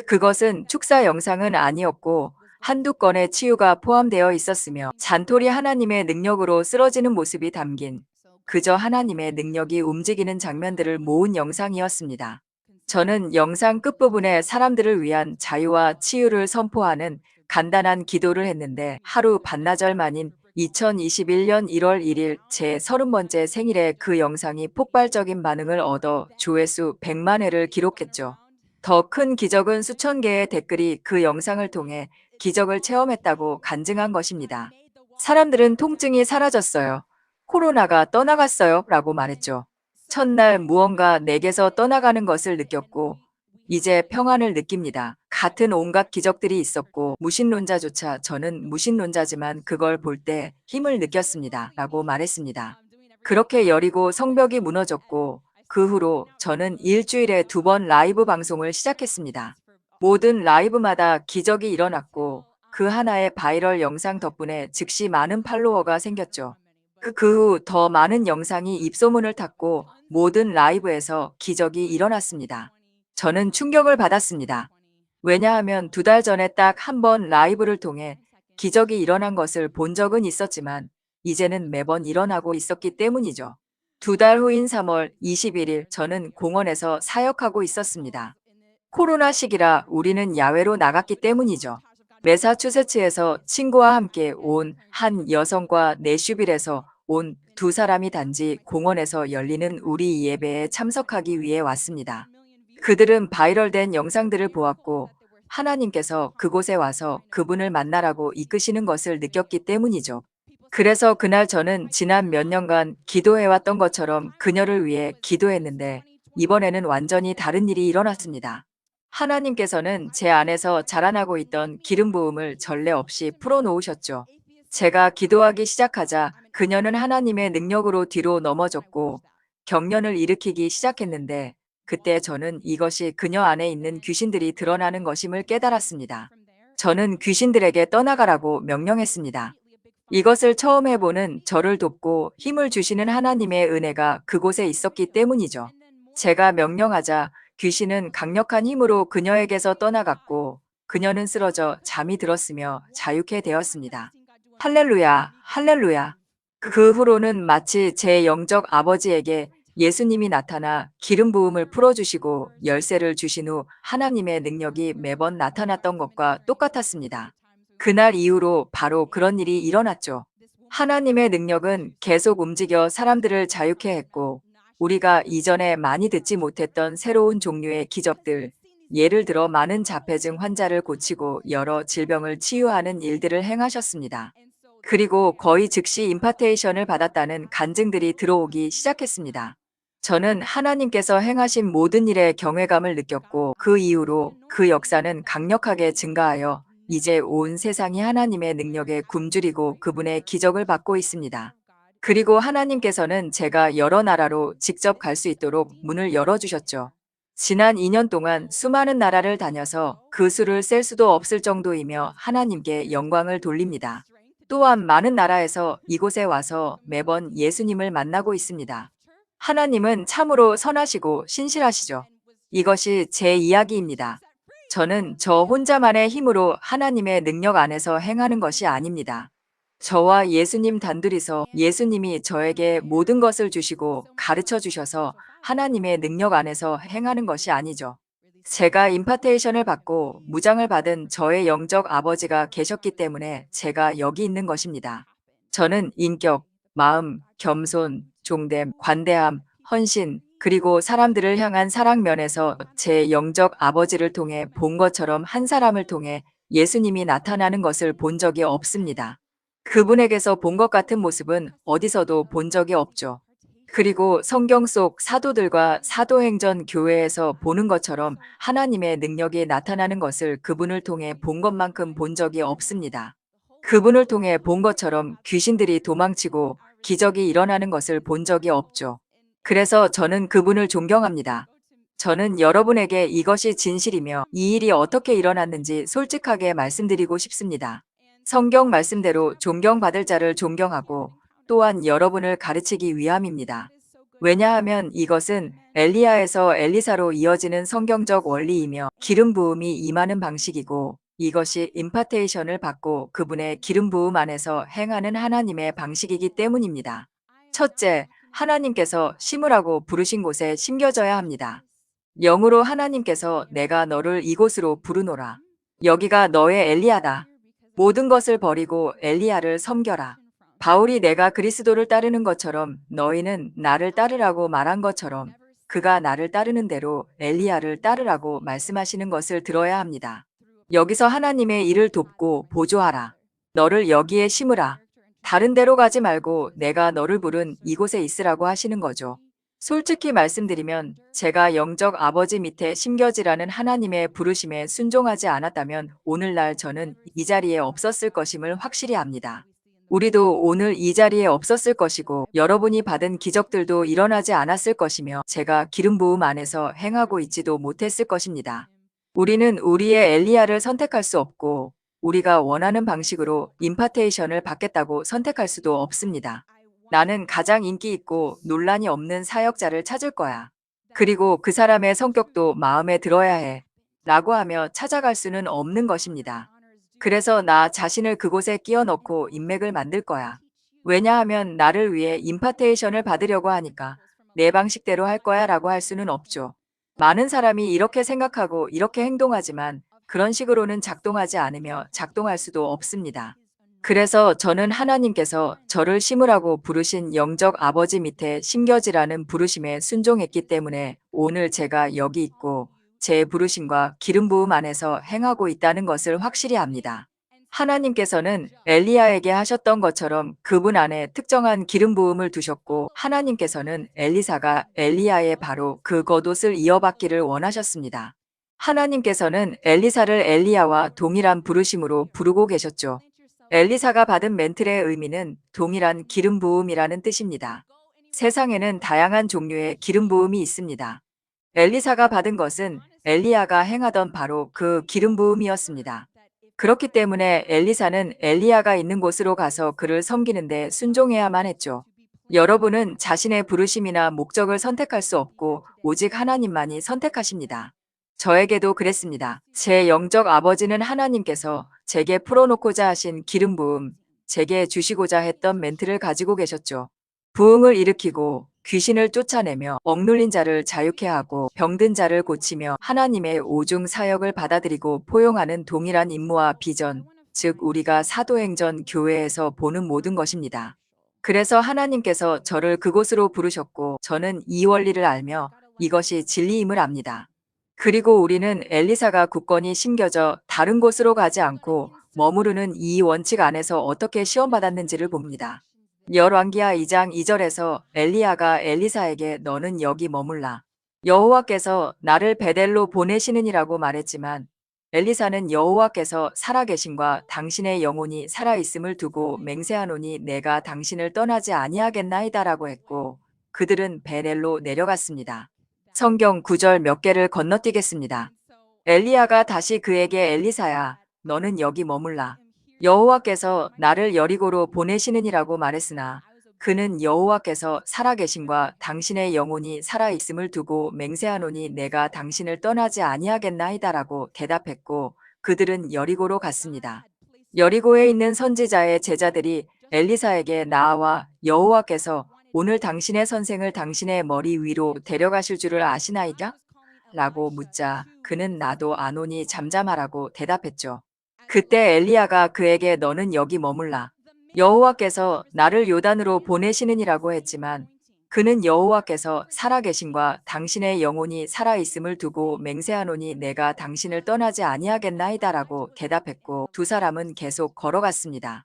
그것은 축사 영상은 아니었고 한두 건의 치유가 포함되어 있었으며 잔토리 하나님의 능력으로 쓰러지는 모습이 담긴 그저 하나님의 능력이 움직이는 장면들을 모은 영상이었습니다. 저는 영상 끝부분에 사람들을 위한 자유와 치유를 선포하는 간단한 기도를 했는데 하루 반나절 만인 2021년 1월 1일 제 30번째 생일에 그 영상이 폭발적인 반응을 얻어 조회수 100만 회를 기록했죠. 더 큰 기적은 수천 개의 댓글이 그 영상을 통해 기적을 체험했다고 간증한 것입니다. 사람들은 통증이 사라졌어요. 코로나가 떠나갔어요. 라고 말했죠. 첫날 무언가 내게서 떠나가는 것을 느꼈고, 이제 평안을 느낍니다. 같은 온갖 기적들이 있었고, 무신론자조차 저는 무신론자지만 그걸 볼 때 힘을 느꼈습니다. 라고 말했습니다. 그렇게 여리고 성벽이 무너졌고, 그 후로 저는 일주일에 2번 라이브 방송을 시작했습니다. 모든 라이브마다 기적이 일어났고, 그 하나의 바이럴 영상 덕분에 즉시 많은 팔로워가 생겼죠. 그 후 더 많은 영상이 입소문을 탔고 모든 라이브에서 기적이 일어났습니다. 저는 충격을 받았습니다. 왜냐하면 2달 전에 딱 한 번 라이브를 통해 기적이 일어난 것을 본 적은 있었지만 이제는 매번 일어나고 있었기 때문이죠. 2달 후인 3월 21일 저는 공원에서 사역하고 있었습니다. 코로나 시기라 우리는 야외로 나갔기 때문이죠. 매사추세츠에서 친구와 함께 온 한 여성과 내슈빌에서 온 2사람이 단지 공원에서 열리는 우리 예배에 참석하기 위해 왔습니다. 그들은 바이럴된 영상들을 보았고 하나님께서 그곳에 와서 그분을 만나라고 이끄시는 것을 느꼈기 때문이죠. 그래서 그날 저는 지난 몇 년간 기도해왔던 것처럼 그녀를 위해 기도했는데 이번에는 완전히 다른 일이 일어났습니다. 하나님께서는 제 안에서 자라나고 있던 기름 부음을 전례 없이 풀어놓으셨죠. 제가 기도하기 시작하자 그녀는 하나님의 능력으로 뒤로 넘어졌고 경련을 일으키기 시작했는데 그때 저는 이것이 그녀 안에 있는 귀신들이 드러나는 것임을 깨달았습니다. 저는 귀신들에게 떠나가라고 명령했습니다. 이것을 처음 해보는 저를 돕고 힘을 주시는 하나님의 은혜가 그곳에 있었기 때문이죠. 제가 명령하자 귀신은 강력한 힘으로 그녀에게서 떠나갔고 그녀는 쓰러져 잠이 들었으며 자유케 되었습니다. 할렐루야, 할렐루야. 그 후로는 마치 제 영적 아버지에게 예수님이 나타나 기름 부음을 풀어주시고 열쇠를 주신 후 하나님의 능력이 매번 나타났던 것과 똑같았습니다. 그날 이후로 바로 그런 일이 일어났죠. 하나님의 능력은 계속 움직여 사람들을 자유케 했고 우리가 이전에 많이 듣지 못했던 새로운 종류의 기적들, 예를 들어 많은 자폐증 환자를 고치고 여러 질병을 치유하는 일들을 행하셨습니다. 그리고 거의 즉시 임파테이션을 받았다는 간증들이 들어오기 시작했습니다. 저는 하나님께서 행하신 모든 일에 경외감을 느꼈고 그 이후로 그 역사는 강력하게 증가하여 이제 온 세상이 하나님의 능력에 굶주리고 그분의 기적을 받고 있습니다. 그리고 하나님께서는 제가 여러 나라로 직접 갈 수 있도록 문을 열어주셨죠. 지난 2년 동안 수많은 나라를 다녀서 그 수를 셀 수도 없을 정도이며 하나님께 영광을 돌립니다. 또한 많은 나라에서 이곳에 와서 매번 예수님을 만나고 있습니다. 하나님은 참으로 선하시고 신실하시죠. 이것이 제 이야기입니다. 저는 저 혼자만의 힘으로 하나님의 능력 안에서 행하는 것이 아닙니다. 저와 예수님 단둘이서 예수님이 저에게 모든 것을 주시고 가르쳐 주셔서 하나님의 능력 안에서 행하는 것이 아니죠. 제가 임파테이션을 받고 무장을 받은 저의 영적 아버지가 계셨기 때문에 제가 여기 있는 것입니다. 저는 인격, 마음, 겸손, 종됨, 관대함, 헌신, 그리고 사람들을 향한 사랑 면에서 제 영적 아버지를 통해 본 것처럼 한 사람을 통해 예수님이 나타나는 것을 본 적이 없습니다. 그분에게서 본 것 같은 모습은 어디서도 본 적이 없죠. 그리고 성경 속 사도들과 사도행전 교회에서 보는 것처럼 하나님의 능력이 나타나는 것을 그분을 통해 본 것만큼 본 적이 없습니다. 그분을 통해 본 것처럼 귀신들이 도망치고 기적이 일어나는 것을 본 적이 없죠. 그래서 저는 그분을 존경합니다. 저는 여러분에게 이것이 진실이며 이 일이 어떻게 일어났는지 솔직하게 말씀드리고 싶습니다. 성경 말씀대로 존경받을 자를 존경하고 또한 여러분을 가르치기 위함입니다. 왜냐하면 이것은 엘리야에서 엘리사로 이어지는 성경적 원리이며 기름 부음이 임하는 방식이고 이것이 임파테이션을 받고 그분의 기름 부음 안에서 행하는 하나님의 방식이기 때문입니다. 첫째, 하나님께서 심으라고 부르신 곳에 심겨져야 합니다. 영으로 하나님께서 내가 너를 이곳으로 부르노라. 여기가 너의 엘리야다. 모든 것을 버리고 엘리야를 섬겨라. 바울이 내가 그리스도를 따르는 것처럼 너희는 나를 따르라고 말한 것처럼 그가 나를 따르는 대로 엘리야를 따르라고 말씀하시는 것을 들어야 합니다. 여기서 하나님의 일을 돕고 보조하라. 너를 여기에 심으라. 다른 데로 가지 말고 내가 너를 부른 이곳에 있으라고 하시는 거죠. 솔직히 말씀드리면 제가 영적 아버지 밑에 심겨지라는 하나님의 부르심에 순종하지 않았다면 오늘날 저는 이 자리에 없었을 것임을 확실히 압니다. 우리도 오늘 이 자리에 없었을 것이고 여러분이 받은 기적들도 일어나지 않았을 것이며 제가 기름 부음 안에서 행하고 있지도 못했을 것입니다. 우리는 우리의 엘리야를 선택할 수 없고 우리가 원하는 방식으로 임파테이션을 받겠다고 선택할 수도 없습니다. 나는 가장 인기 있고 논란이 없는 사역자를 찾을 거야. 그리고 그 사람의 성격도 마음에 들어야 해. 라고 하며 찾아갈 수는 없는 것입니다. 그래서 나 자신을 그곳에 끼워 넣고 인맥을 만들 거야. 왜냐하면 나를 위해 임파테이션을 받으려고 하니까 내 방식대로 할 거야 라고 할 수는 없죠. 많은 사람이 이렇게 생각하고 이렇게 행동하지만 그런 식으로는 작동하지 않으며 작동할 수도 없습니다. 그래서 저는 하나님께서 저를 심으라고 부르신 영적 아버지 밑에 심겨지라는 부르심에 순종했기 때문에 오늘 제가 여기 있고 제 부르심과 기름 부음 안에서 행하고 있다는 것을 확실히 압니다. 하나님께서는 엘리야에게 하셨던 것처럼 그분 안에 특정한 기름 부음을 두셨고 하나님께서는 엘리사가 엘리야의 바로 그 겉옷을 이어받기를 원하셨습니다. 하나님께서는 엘리사를 엘리야와 동일한 부르심으로 부르고 계셨죠. 엘리사가 받은 멘틀의 의미는 동일한 기름 부음이라는 뜻입니다. 세상에는 다양한 종류의 기름 부음이 있습니다. 엘리사가 받은 것은 엘리야가 행하던 바로 그 기름 부음이었습니다. 그렇기 때문에 엘리사는 엘리야가 있는 곳으로 가서 그를 섬기는데 순종해야만 했죠. 여러분은 자신의 부르심이나 목적을 선택할 수 없고 오직 하나님만이 선택하십니다. 저에게도 그랬습니다. 제 영적 아버지는 하나님께서 제게 풀어놓고자 하신 기름 부음, 제게 주시고자 했던 멘트를 가지고 계셨죠. 부흥을 일으키고 귀신을 쫓아내며 억눌린 자를 자유케 하고 병든 자를 고치며 하나님의 오중 사역을 받아들이고 포용하는 동일한 임무와 비전, 즉 우리가 사도행전 교회에서 보는 모든 것입니다. 그래서 하나님께서 저를 그곳으로 부르셨고 저는 이 원리를 알며 이것이 진리임을 압니다. 그리고 우리는 엘리사가 굳건히 심겨져 다른 곳으로 가지 않고 머무르는 이 원칙 안에서 어떻게 시험받았는지를 봅니다. 열왕기하 2장 2절에서 엘리야가 엘리사에게 너는 여기 머물라. 여호와께서 나를 베델로 보내시느니라고 말했지만 엘리사는 여호와께서 살아계심과 당신의 영혼이 살아있음을 두고 맹세하노니 내가 당신을 떠나지 아니하겠나이다라고 했고 그들은 베델로 내려갔습니다. 성경 구절 몇 개를 건너뛰겠습니다. 엘리야가 다시 그에게 엘리사야, 너는 여기 머물라. 여호와께서 나를 여리고로 보내시느니라고 말했으나 그는 여호와께서 살아계심과 당신의 영혼이 살아있음을 두고 맹세하노니 내가 당신을 떠나지 아니하겠나이다라고 대답했고 그들은 여리고로 갔습니다. 여리고에 있는 선지자의 제자들이 엘리사에게 나아와 여호와께서 오늘 당신의 선생을 당신의 머리 위로 데려가실 줄을 아시나이까? 라고 묻자 그는 나도 아노니 잠잠하라고 대답했죠. 그때 엘리야가 그에게 너는 여기 머물라. 여호와께서 나를 요단으로 보내시느니라고 했지만 그는 여호와께서 살아계심과 당신의 영혼이 살아있음을 두고 맹세하노니 내가 당신을 떠나지 아니하겠나이다라고 대답했고 두 사람은 계속 걸어갔습니다.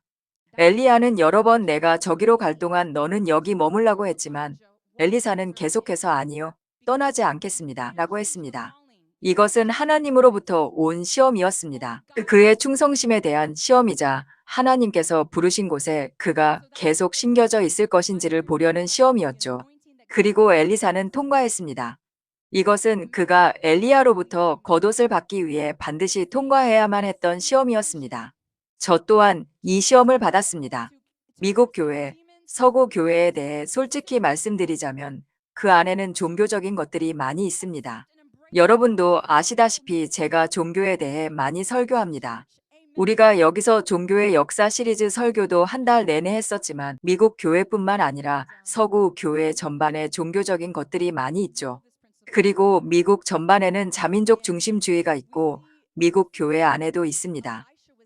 엘리야는 여러 번 내가 저기로 갈 동안 너는 여기 머물라고 했지만 엘리사는 계속해서 아니요, 떠나지 않겠습니다. 라고 했습니다. 이것은 하나님으로부터 온 시험이었습니다. 그의 충성심에 대한 시험이자 하나님께서 부르신 곳에 그가 계속 심겨져 있을 것인지를 보려는 시험이었죠. 그리고 엘리사는 통과했습니다. 이것은 그가 엘리야로부터 겉옷을 받기 위해 반드시 통과해야만 했던 시험이었습니다. 저 또한 이 시험을 받았습니다. 미국 교회, 서구 교회에 대해 솔직히 말씀드리자면 그 안에는 종교적인 것들이 많이 있습니다. 여러분도 아시다시피 제가 종교에 대해 많이 설교합니다. 우리가 여기서 종교의 역사 시리즈 설교도 한 달 내내 했었지만 미국 교회뿐만 아니라 서구 교회 전반에 종교적인 것들이 많이 있죠. 그리고 미국 전반에는 자민족 중심주의가 있고 미국 교회 안에도 있습니다.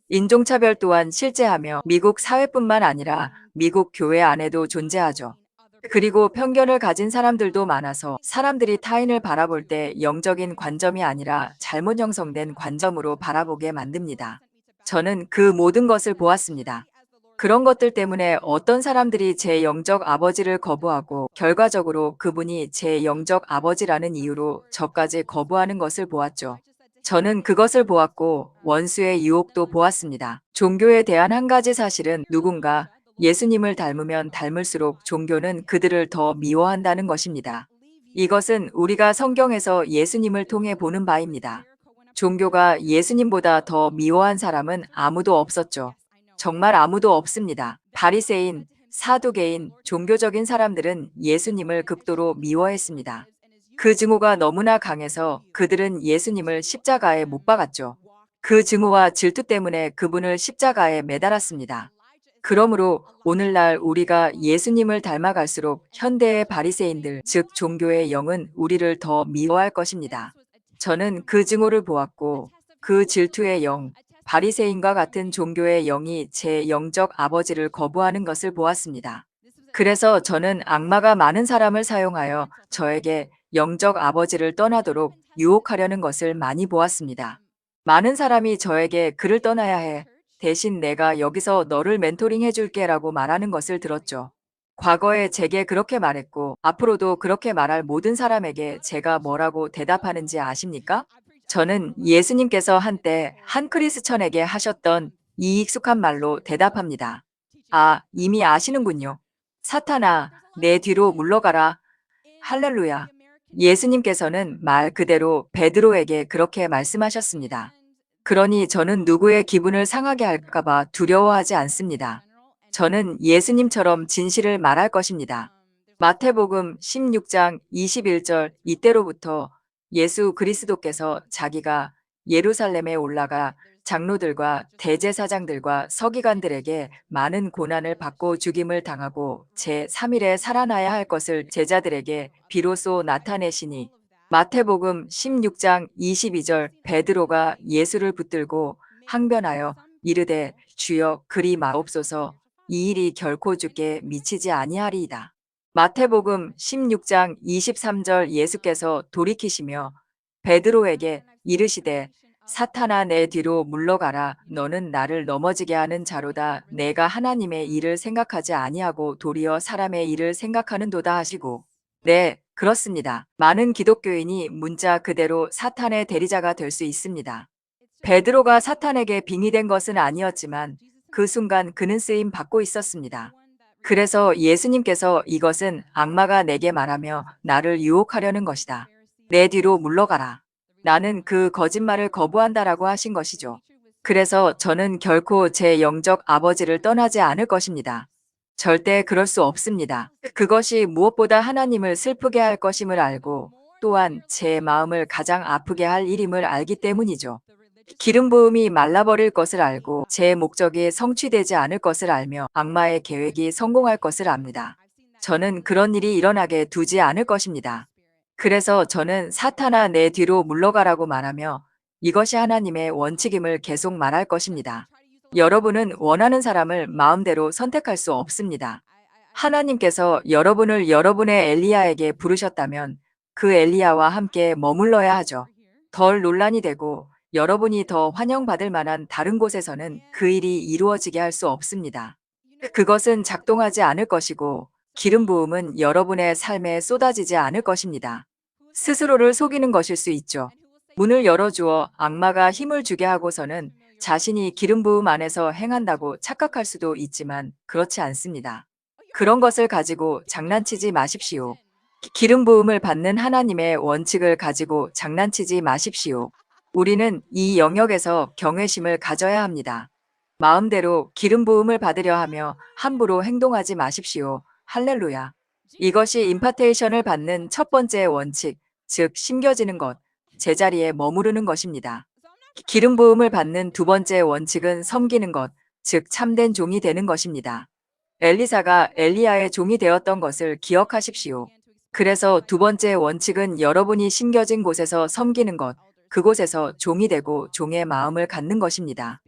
인종차별 또한 실제하며 미국 사회뿐만 아니라 미국 교회 안에도 존재하죠. 그리고 편견을 가진 사람들도 많아서 사람들이 타인을 바라볼 때 영적인 관점이 아니라 잘못 형성된 관점으로 바라보게 만듭니다. 저는 그 모든 것을 보았습니다. 그런 것들 때문에 어떤 사람들이 제 영적 아버지를 거부하고 결과적으로 그분이 제 영적 아버지라는 이유로 저까지 거부하는 것을 보았죠. 저는 그것을 보았고 원수의 유혹도 보았습니다. 종교에 대한 한 가지 사실은 누군가 예수님을 닮으면 닮을수록 종교는 그들을 더 미워한다는 것입니다. 이것은 우리가 성경에서 예수님을 통해 보는 바입니다. 종교가 예수님보다 더 미워한 사람은 아무도 없었죠. 정말 아무도 없습니다. 바리새인, 사두개인, 종교적인 사람들은 예수님을 극도로 미워했습니다. 그 증오가 너무나 강해서 그들은 예수님을 십자가에 못 박았죠. 그 증오와 질투 때문에 그분을 십자가에 매달았습니다. 그러므로 오늘날 우리가 예수님을 닮아갈수록 현대의 바리새인들, 즉 종교의 영은 우리를 더 미워할 것입니다. 저는 그 증오를 보았고 그 질투의 영, 바리새인과 같은 종교의 영이 제 영적 아버지를 거부하는 것을 보았습니다. 그래서 저는 악마가 많은 사람을 사용하여 저에게 영적 아버지를 떠나도록 유혹하려는 것을 많이 보았습니다. 많은 사람이 저에게 그를 떠나야 해. 대신 내가 여기서 너를 멘토링 해줄게 라고 말하는 것을 들었죠. 과거에 제게 그렇게 말했고 앞으로도 그렇게 말할 모든 사람에게 제가 뭐라고 대답하는지 아십니까? 저는 예수님께서 한때 한 크리스천에게 하셨던 이 익숙한 말로 대답합니다. 아, 이미 아시는군요. 사탄아, 내 뒤로 물러가라. 할렐루야. 예수님께서는 말 그대로 베드로에게 그렇게 말씀하셨습니다. 그러니 저는 누구의 기분을 상하게 할까봐 두려워하지 않습니다. 저는 예수님처럼 진실을 말할 것입니다. 마태복음 16장 21절 이때로부터 예수 그리스도께서 자기가 예루살렘에 올라가 장로들과 대제사장들과 서기관들에게 많은 고난을 받고 죽임을 당하고 제3일에 살아나야 할 것을 제자들에게 비로소 나타내시니 마태복음 16장 22절 베드로가 예수를 붙들고 항변하여 이르되 주여 그리 마옵소서 이 일이 결코 주께 미치지 아니하리이다. 마태복음 16장 23절 예수께서 돌이키시며 베드로에게 이르시되 사탄아 내 뒤로 물러가라 너는 나를 넘어지게 하는 자로다 내가 하나님의 일을 생각하지 아니하고 도리어 사람의 일을 생각하는도다 하시고 네, 그렇습니다. 많은 기독교인이 문자 그대로 사탄의 대리자가 될 수 있습니다. 베드로가 사탄에게 빙의된 것은 아니었지만 그 순간 그는 쓰임 받고 있었습니다. 그래서 예수님께서 이것은 악마가 내게 말하며 나를 유혹하려는 것이다. 내 뒤로 물러가라. 나는 그 거짓말을 거부한다라고 하신 것이죠. 그래서 저는 결코 제 영적 아버지를 떠나지 않을 것입니다. 절대 그럴 수 없습니다. 그것이 무엇보다 하나님을 슬프게 할 것임을 알고 또한 제 마음을 가장 아프게 할 일임을 알기 때문이죠. 기름 부음이 말라버릴 것을 알고 제 목적이 성취되지 않을 것을 알며 악마의 계획이 성공할 것을 압니다. 저는 그런 일이 일어나게 두지 않을 것입니다. 그래서 저는 사탄아 내 뒤로 물러가라고 말하며 이것이 하나님의 원칙임을 계속 말할 것입니다. 여러분은 원하는 사람을 마음대로 선택할 수 없습니다. 하나님께서 여러분을 여러분의 엘리야에게 부르셨다면 그 엘리야와 함께 머물러야 하죠. 덜 논란이 되고 여러분이 더 환영받을 만한 다른 곳에서는 그 일이 이루어지게 할 수 없습니다. 그것은 작동하지 않을 것이고 기름 부음은 여러분의 삶에 쏟아지지 않을 것입니다. 스스로를 속이는 것일 수 있죠. 문을 열어주어 악마가 힘을 주게 하고서는 자신이 기름 부음 안에서 행한다고 착각할 수도 있지만 그렇지 않습니다. 그런 것을 가지고 장난치지 마십시오. 기름 부음을 받는 하나님의 원칙을 가지고 장난치지 마십시오. 우리는 이 영역에서 경외심을 가져야 합니다. 마음대로 기름 부음을 받으려 하며 함부로 행동하지 마십시오. 할렐루야. 이것이 임파테이션을 받는 첫 번째 원칙, 즉 심겨지는 것, 제자리에 머무르는 것입니다. 기름 부음을 받는 두 번째 원칙은 섬기는 것, 즉 참된 종이 되는 것입니다. 엘리사가 엘리야의 종이 되었던 것을 기억하십시오. 그래서 두 번째 원칙은 여러분이 심겨진 곳에서 섬기는 것, 그곳에서 종이 되고 종의 마음을 갖는 것입니다.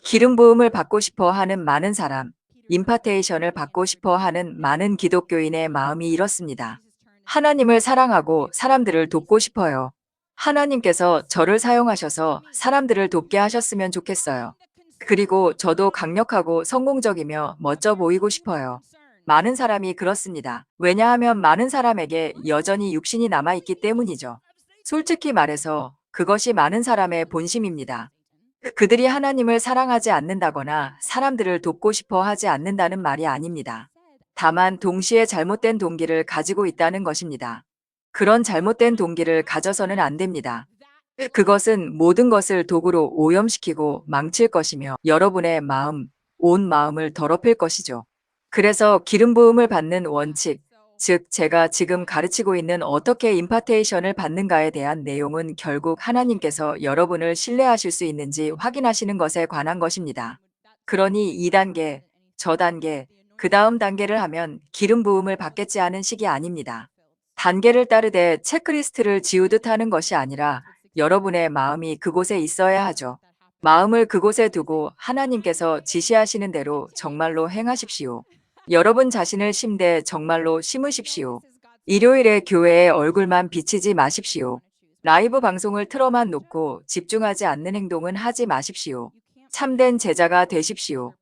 기름 부음을 받고 싶어 하는 많은 사람, 임파테이션을 받고 싶어 하는 많은 기독교인의 마음이 이렇습니다. 하나님을 사랑하고 사람들을 돕고 싶어요. 하나님께서 저를 사용하셔서 사람들을 돕게 하셨으면 좋겠어요. 그리고 저도 강력하고 성공적이며 멋져 보이고 싶어요. 많은 사람이 그렇습니다. 왜냐하면 많은 사람에게 여전히 육신이 남아있기 때문이죠. 솔직히 말해서 그것이 많은 사람의 본심입니다. 그들이 하나님을 사랑하지 않는다거나 사람들을 돕고 싶어 하지 않는다는 말이 아닙니다. 다만 동시에 잘못된 동기를 가지고 있다는 것입니다. 그런 잘못된 동기를 가져서는 안 됩니다. 그것은 모든 것을 도구로 오염시키고 망칠 것이며 여러분의 마음, 온 마음을 더럽힐 것이죠. 그래서 기름 부음을 받는 원칙, 즉 제가 지금 가르치고 있는 어떻게 임파테이션을 받는가에 대한 내용은 결국 하나님께서 여러분을 신뢰하실 수 있는지 확인하시는 것에 관한 것입니다. 그러니 2단계, 저단계, 그 다음 단계를 하면 기름 부음을 받겠지 하는 식이 아닙니다. 단계를 따르되 체크리스트를 지우듯 하는 것이 아니라 여러분의 마음이 그곳에 있어야 하죠. 마음을 그곳에 두고 하나님께서 지시하시는 대로 정말로 행하십시오. 여러분 자신을 심되 정말로 심으십시오. 일요일에 교회에 얼굴만 비치지 마십시오. 라이브 방송을 틀어만 놓고 집중하지 않는 행동은 하지 마십시오. 참된 제자가 되십시오.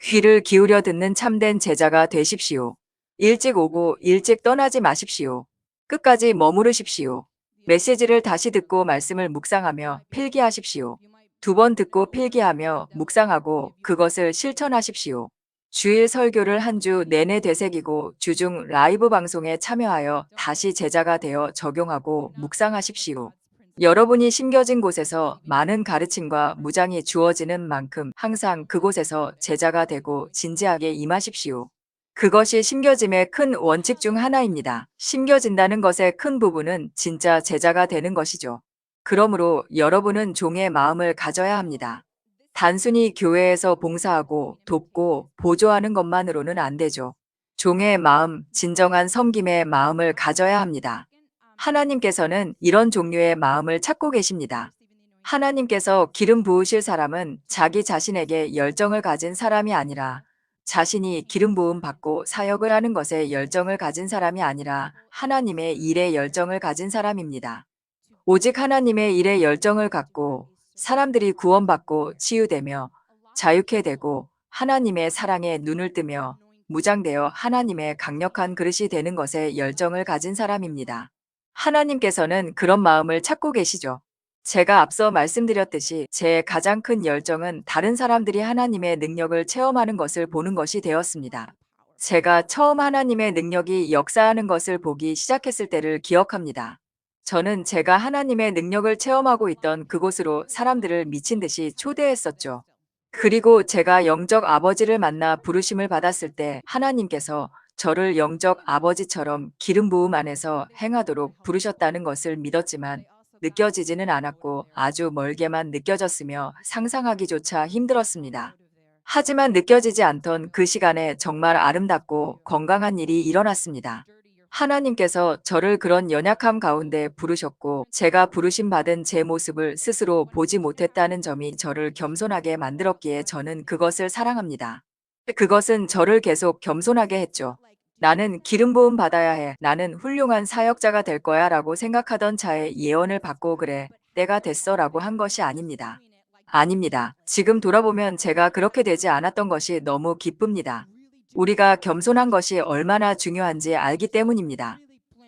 귀를 기울여 듣는 참된 제자가 되십시오. 일찍 오고 일찍 떠나지 마십시오. 끝까지 머무르십시오. 메시지를 다시 듣고 말씀을 묵상하며 필기하십시오. 두 번 듣고 필기하며 묵상하고 그것을 실천하십시오. 주일 설교를 한 주 내내 되새기고 주중 라이브 방송에 참여하여 다시 제자가 되어 적용하고 묵상하십시오. 여러분이 심겨진 곳에서 많은 가르침과 무장이 주어지는 만큼 항상 그곳에서 제자가 되고 진지하게 임하십시오. 그것이 심겨짐의 큰 원칙 중 하나입니다. 심겨진다는 것의 큰 부분은 진짜 제자가 되는 것이죠. 그러므로 여러분은 종의 마음을 가져야 합니다. 단순히 교회에서 봉사하고 돕고 보조하는 것만으로는 안 되죠. 종의 마음, 진정한 섬김의 마음을 가져야 합니다. 하나님께서는 이런 종류의 마음을 찾고 계십니다. 하나님께서 기름 부으실 사람은 자기 자신에게 열정을 가진 사람이 아니라 자신이 기름 부음 받고 사역을 하는 것에 열정을 가진 사람이 아니라 하나님의 일에 열정을 가진 사람입니다. 오직 하나님의 일에 열정을 갖고 사람들이 구원받고 치유되며 자유케 되고 하나님의 사랑에 눈을 뜨며 무장되어 하나님의 강력한 그릇이 되는 것에 열정을 가진 사람입니다. 하나님께서는 그런 마음을 찾고 계시죠. 제가 앞서 말씀드렸듯이 제 가장 큰 열정은 다른 사람들이 하나님의 능력을 체험하는 것을 보는 것이 되었습니다. 제가 처음 하나님의 능력이 역사하는 것을 보기 시작했을 때를 기억합니다. 저는 제가 하나님의 능력을 체험하고 있던 그곳으로 사람들을 미친 듯이 초대했었죠. 그리고 제가 영적 아버지를 만나 부르심을 받았을 때 하나님께서 저를 영적 아버지처럼 기름 부음 안에서 행하도록 부르셨다는 것을 믿었지만 느껴지지는 않았고 아주 멀게만 느껴졌으며 상상하기조차 힘들었습니다. 하지만 느껴지지 않던 그 시간에 정말 아름답고 건강한 일이 일어났습니다. 하나님께서 저를 그런 연약함 가운데 부르셨고 제가 부르심 받은 제 모습을 스스로 보지 못했다는 점이 저를 겸손하게 만들었기에 저는 그것을 사랑합니다. 그것은 저를 계속 겸손하게 했죠. 나는 기름 부음 받아야 해. 나는 훌륭한 사역자가 될 거야 라고 생각하던 차에 예언을 받고 그래. 때가 됐어 라고 한 것이 아닙니다. 아닙니다. 지금 돌아보면 제가 그렇게 되지 않았던 것이 너무 기쁩니다. 우리가 겸손한 것이 얼마나 중요한지 알기 때문입니다.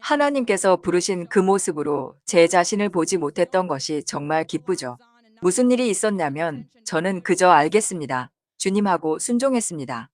하나님께서 부르신 그 모습으로 제 자신을 보지 못했던 것이 정말 기쁘죠. 무슨 일이 있었냐면 저는 그저 알겠습니다. 주님하고 순종했습니다.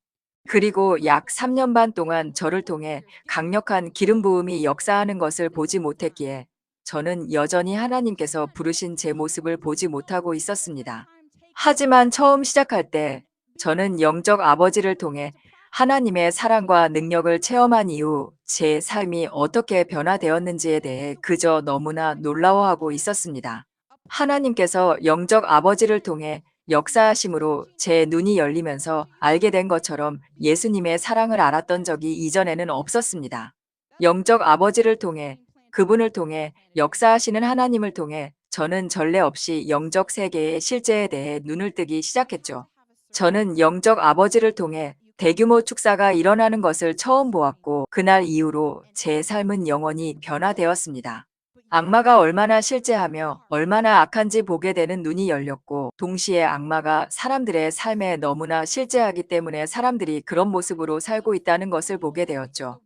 그리고 약 3년 반 동안 저를 통해 강력한 기름 부음이 역사하는 것을 보지 못했기에 저는 여전히 하나님께서 부르신 제 모습을 보지 못하고 있었습니다. 하지만 처음 시작할 때 저는 영적 아버지를 통해 하나님의 사랑과 능력을 체험한 이후 제 삶이 어떻게 변화되었는지에 대해 그저 너무나 놀라워하고 있었습니다. 하나님께서 영적 아버지를 통해 역사하심으로 제 눈이 열리면서 알게 된 것처럼 예수님의 사랑을 알았던 적이 이전에는 없었습니다. 영적 아버지를 통해, 그분을 통해, 역사하시는 하나님을 통해 저는 전례 없이 영적 세계의 실제에 대해 눈을 뜨기 시작했죠. 저는 영적 아버지를 통해 대규모 축사가 일어나는 것을 처음 보았고, 그날 이후로 제 삶은 영원히 변화되었습니다. 악마가 얼마나 실제하며 얼마나 악한지 보게 되는 눈이 열렸고, 동시에 악마가 사람들의 삶에 너무나 실제하기 때문에 사람들이 그런 모습으로 살고 있다는 것을 보게 되었죠.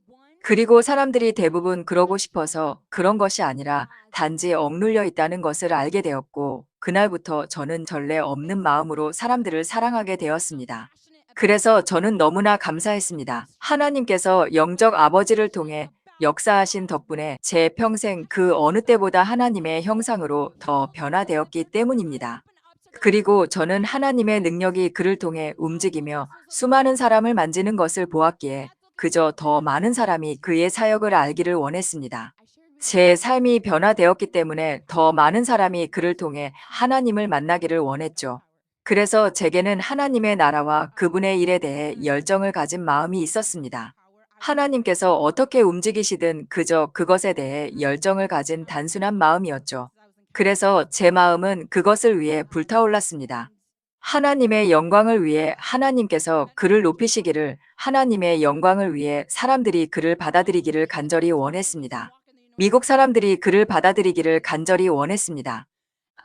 그리고 사람들이 대부분 그러고 싶어서 그런 것이 아니라 단지 억눌려 있다는 것을 알게 되었고, 그날부터 저는 전례 없는 마음으로 사람들을 사랑하게 되었습니다. 그래서 저는 너무나 감사했습니다. 하나님께서 영적 아버지를 통해 역사하신 덕분에 제 평생 그 어느 때보다 하나님의 형상으로 더 변화되었기 때문입니다. 그리고 저는 하나님의 능력이 그를 통해 움직이며 수많은 사람을 만지는 것을 보았기에 그저 더 많은 사람이 그의 사역을 알기를 원했습니다. 제 삶이 변화되었기 때문에 더 많은 사람이 그를 통해 하나님을 만나기를 원했죠. 그래서 제게는 하나님의 나라와 그분의 일에 대해 열정을 가진 마음이 있었습니다. 하나님께서 어떻게 움직이시든 그저 그것에 대해 열정을 가진 단순한 마음이었죠. 그래서 제 마음은 그것을 위해 불타올랐습니다. 하나님의 영광을 위해 하나님께서 그를 높이시기를, 하나님의 영광을 위해 사람들이 그를 받아들이기를 간절히 원했습니다. 미국 사람들이 그를 받아들이기를 간절히 원했습니다.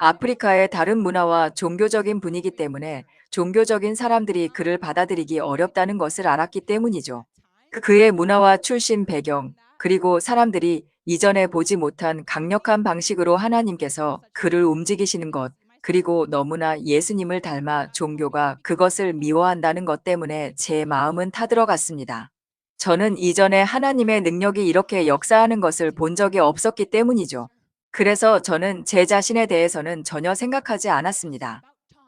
아프리카의 다른 문화와 종교적인 분위기 때문에 종교적인 사람들이 그를 받아들이기 어렵다는 것을 알았기 때문이죠. 그의 문화와 출신 배경, 그리고 사람들이 이전에 보지 못한 강력한 방식으로 하나님께서 그를 움직이시는 것, 그리고 너무나 예수님을 닮아 종교가 그것을 미워한다는 것 때문에 제 마음은 타들어갔습니다. 저는 이전에 하나님의 능력이 이렇게 역사하는 것을 본 적이 없었기 때문이죠. 그래서 저는 제 자신에 대해서는 전혀 생각하지 않았습니다.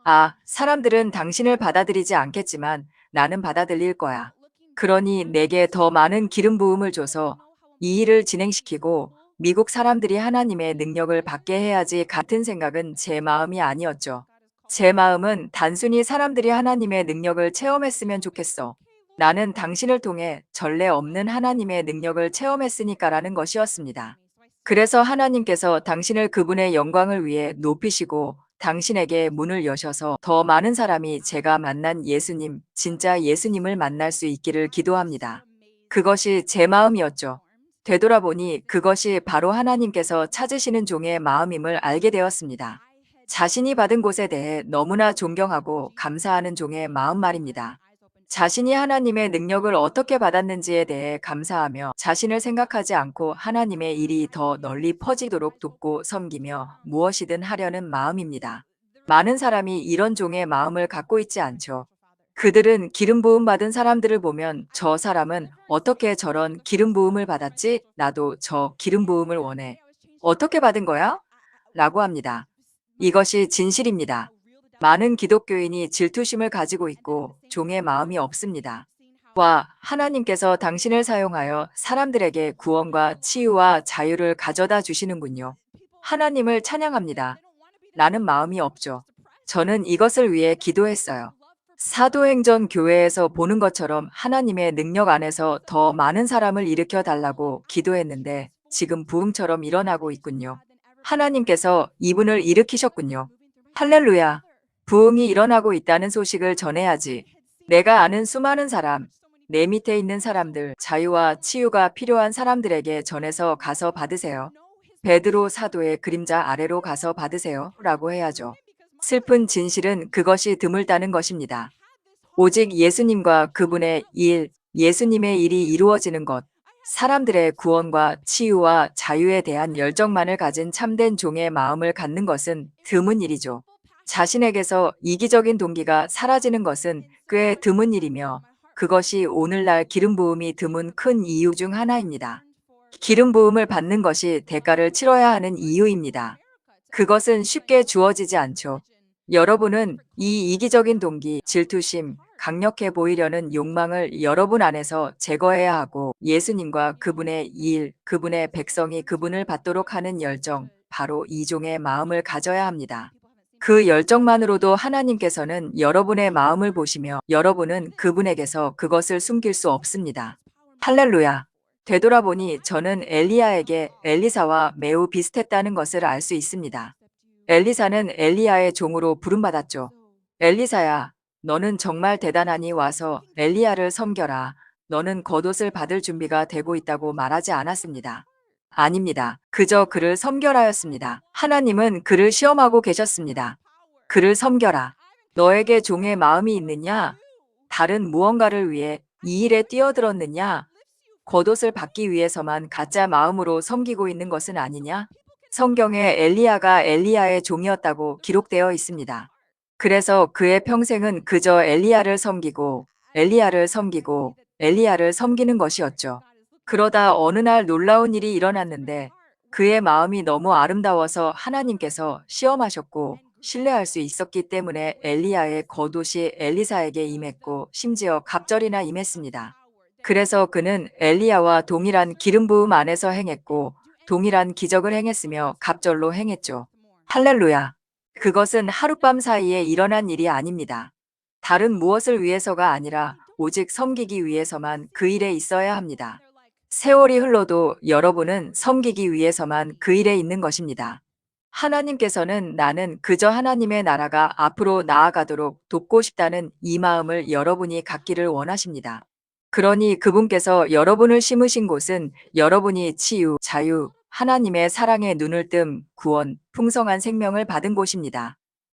아, 사람들은 당신을 받아들이지 않겠지만 나는 받아들일 거야. 그러니 내게 더 많은 기름 부음을 줘서 이 일을 진행시키고 미국 사람들이 하나님의 능력을 받게 해야지 같은 생각은 제 마음이 아니었죠. 제 마음은 단순히 사람들이 하나님의 능력을 체험했으면 좋겠어. 나는 당신을 통해 전례 없는 하나님의 능력을 체험했으니까라는 것이었습니다. 그래서 하나님께서 당신을 그분의 영광을 위해 높이시고 당신에게 문을 여셔서 더 많은 사람이 제가 만난 예수님, 진짜 예수님을 만날 수 있기를 기도합니다. 그것이 제 마음이었죠. 되돌아보니 그것이 바로 하나님께서 찾으시는 종의 마음임을 알게 되었습니다. 자신이 받은 곳에 대해 너무나 존경하고 감사하는 종의 마음 말입니다. 자신이 하나님의 능력을 어떻게 받았는지에 대해 감사하며 자신을 생각하지 않고 하나님의 일이 더 널리 퍼지도록 돕고 섬기며 무엇이든 하려는 마음입니다. 많은 사람이 이런 종의 마음을 갖고 있지 않죠. 그들은 기름 부음 받은 사람들을 보면 저 사람은 어떻게 저런 기름 부음을 받았지? 나도 저 기름 부음을 원해. 어떻게 받은 거야? 라고 합니다. 이것이 진실입니다. 많은 기독교인이 질투심을 가지고 있고 종의 마음이 없습니다. 와, 하나님께서 당신을 사용하여 사람들에게 구원과 치유와 자유를 가져다 주시는군요. 하나님을 찬양합니다. 라는 마음이 없죠. 저는 이것을 위해 기도했어요. 사도행전 교회에서 보는 것처럼 하나님의 능력 안에서 더 많은 사람을 일으켜 달라고 기도했는데 지금 부흥처럼 일어나고 있군요. 하나님께서 이분을 일으키셨군요. 할렐루야. 부흥이 일어나고 있다는 소식을 전해야지. 내가 아는 수많은 사람, 내 밑에 있는 사람들, 자유와 치유가 필요한 사람들에게 전해서 가서 받으세요. 베드로 사도의 그림자 아래로 가서 받으세요. 라고 해야죠. 슬픈 진실은 그것이 드물다는 것입니다. 오직 예수님과 그분의 일, 예수님의 일이 이루어지는 것, 사람들의 구원과 치유와 자유에 대한 열정만을 가진 참된 종의 마음을 갖는 것은 드문 일이죠. 자신에게서 이기적인 동기가 사라지는 것은 꽤 드문 일이며 그것이 오늘날 기름 부음이 드문 큰 이유 중 하나입니다. 기름 부음을 받는 것이 대가를 치러야 하는 이유입니다. 그것은 쉽게 주어지지 않죠. 여러분은 이 이기적인 동기, 질투심, 강력해 보이려는 욕망을 여러분 안에서 제거해야 하고 예수님과 그분의 일, 그분의 백성이 그분을 받도록 하는 열정, 바로 이 종의 마음을 가져야 합니다. 그 열정만으로도 하나님께서는 여러분의 마음을 보시며 여러분은 그분에게서 그것을 숨길 수 없습니다. 할렐루야. 되돌아보니 저는 엘리야에게 엘리사와 매우 비슷했다는 것을 알 수 있습니다. 엘리사는 엘리야의 종으로 부름받았죠. 엘리사야, 너는 정말 대단하니 와서 엘리야를 섬겨라. 너는 겉옷을 받을 준비가 되고 있다고 말하지 않았습니다. 아닙니다. 그저 그를 섬겨라였습니다. 하나님은 그를 시험하고 계셨습니다. 그를 섬겨라. 너에게 종의 마음이 있느냐? 다른 무언가를 위해 이 일에 뛰어들었느냐? 겉옷을 받기 위해서만 가짜 마음으로 섬기고 있는 것은 아니냐? 성경에 엘리야가 엘리야의 종이었다고 기록되어 있습니다. 그래서 그의 평생은 그저 엘리야를 섬기고 엘리야를 섬기고 엘리야를 섬기는 것이었죠. 그러다 어느 날 놀라운 일이 일어났는데 그의 마음이 너무 아름다워서 하나님께서 시험하셨고 신뢰할 수 있었기 때문에 엘리야의 겉옷이 엘리사에게 임했고 심지어 갑절이나 임했습니다. 그래서 그는 엘리야와 동일한 기름 부음 안에서 행했고 동일한 기적을 행했으며 갑절로 행했죠. 할렐루야. 그것은 하룻밤 사이에 일어난 일이 아닙니다. 다른 무엇을 위해서가 아니라 오직 섬기기 위해서만 그 일에 있어야 합니다. 세월이 흘러도 여러분은 섬기기 위해서만 그 일에 있는 것입니다. 하나님께서는 나는 그저 하나님의 나라가 앞으로 나아가도록 돕고 싶다는 이 마음을 여러분이 갖기를 원하십니다. 그러니 그분께서 여러분을 심으신 곳은 여러분이 치유, 자유, 하나님의 사랑의 눈을 뜸, 구원, 풍성한 생명을 받은 곳입니다.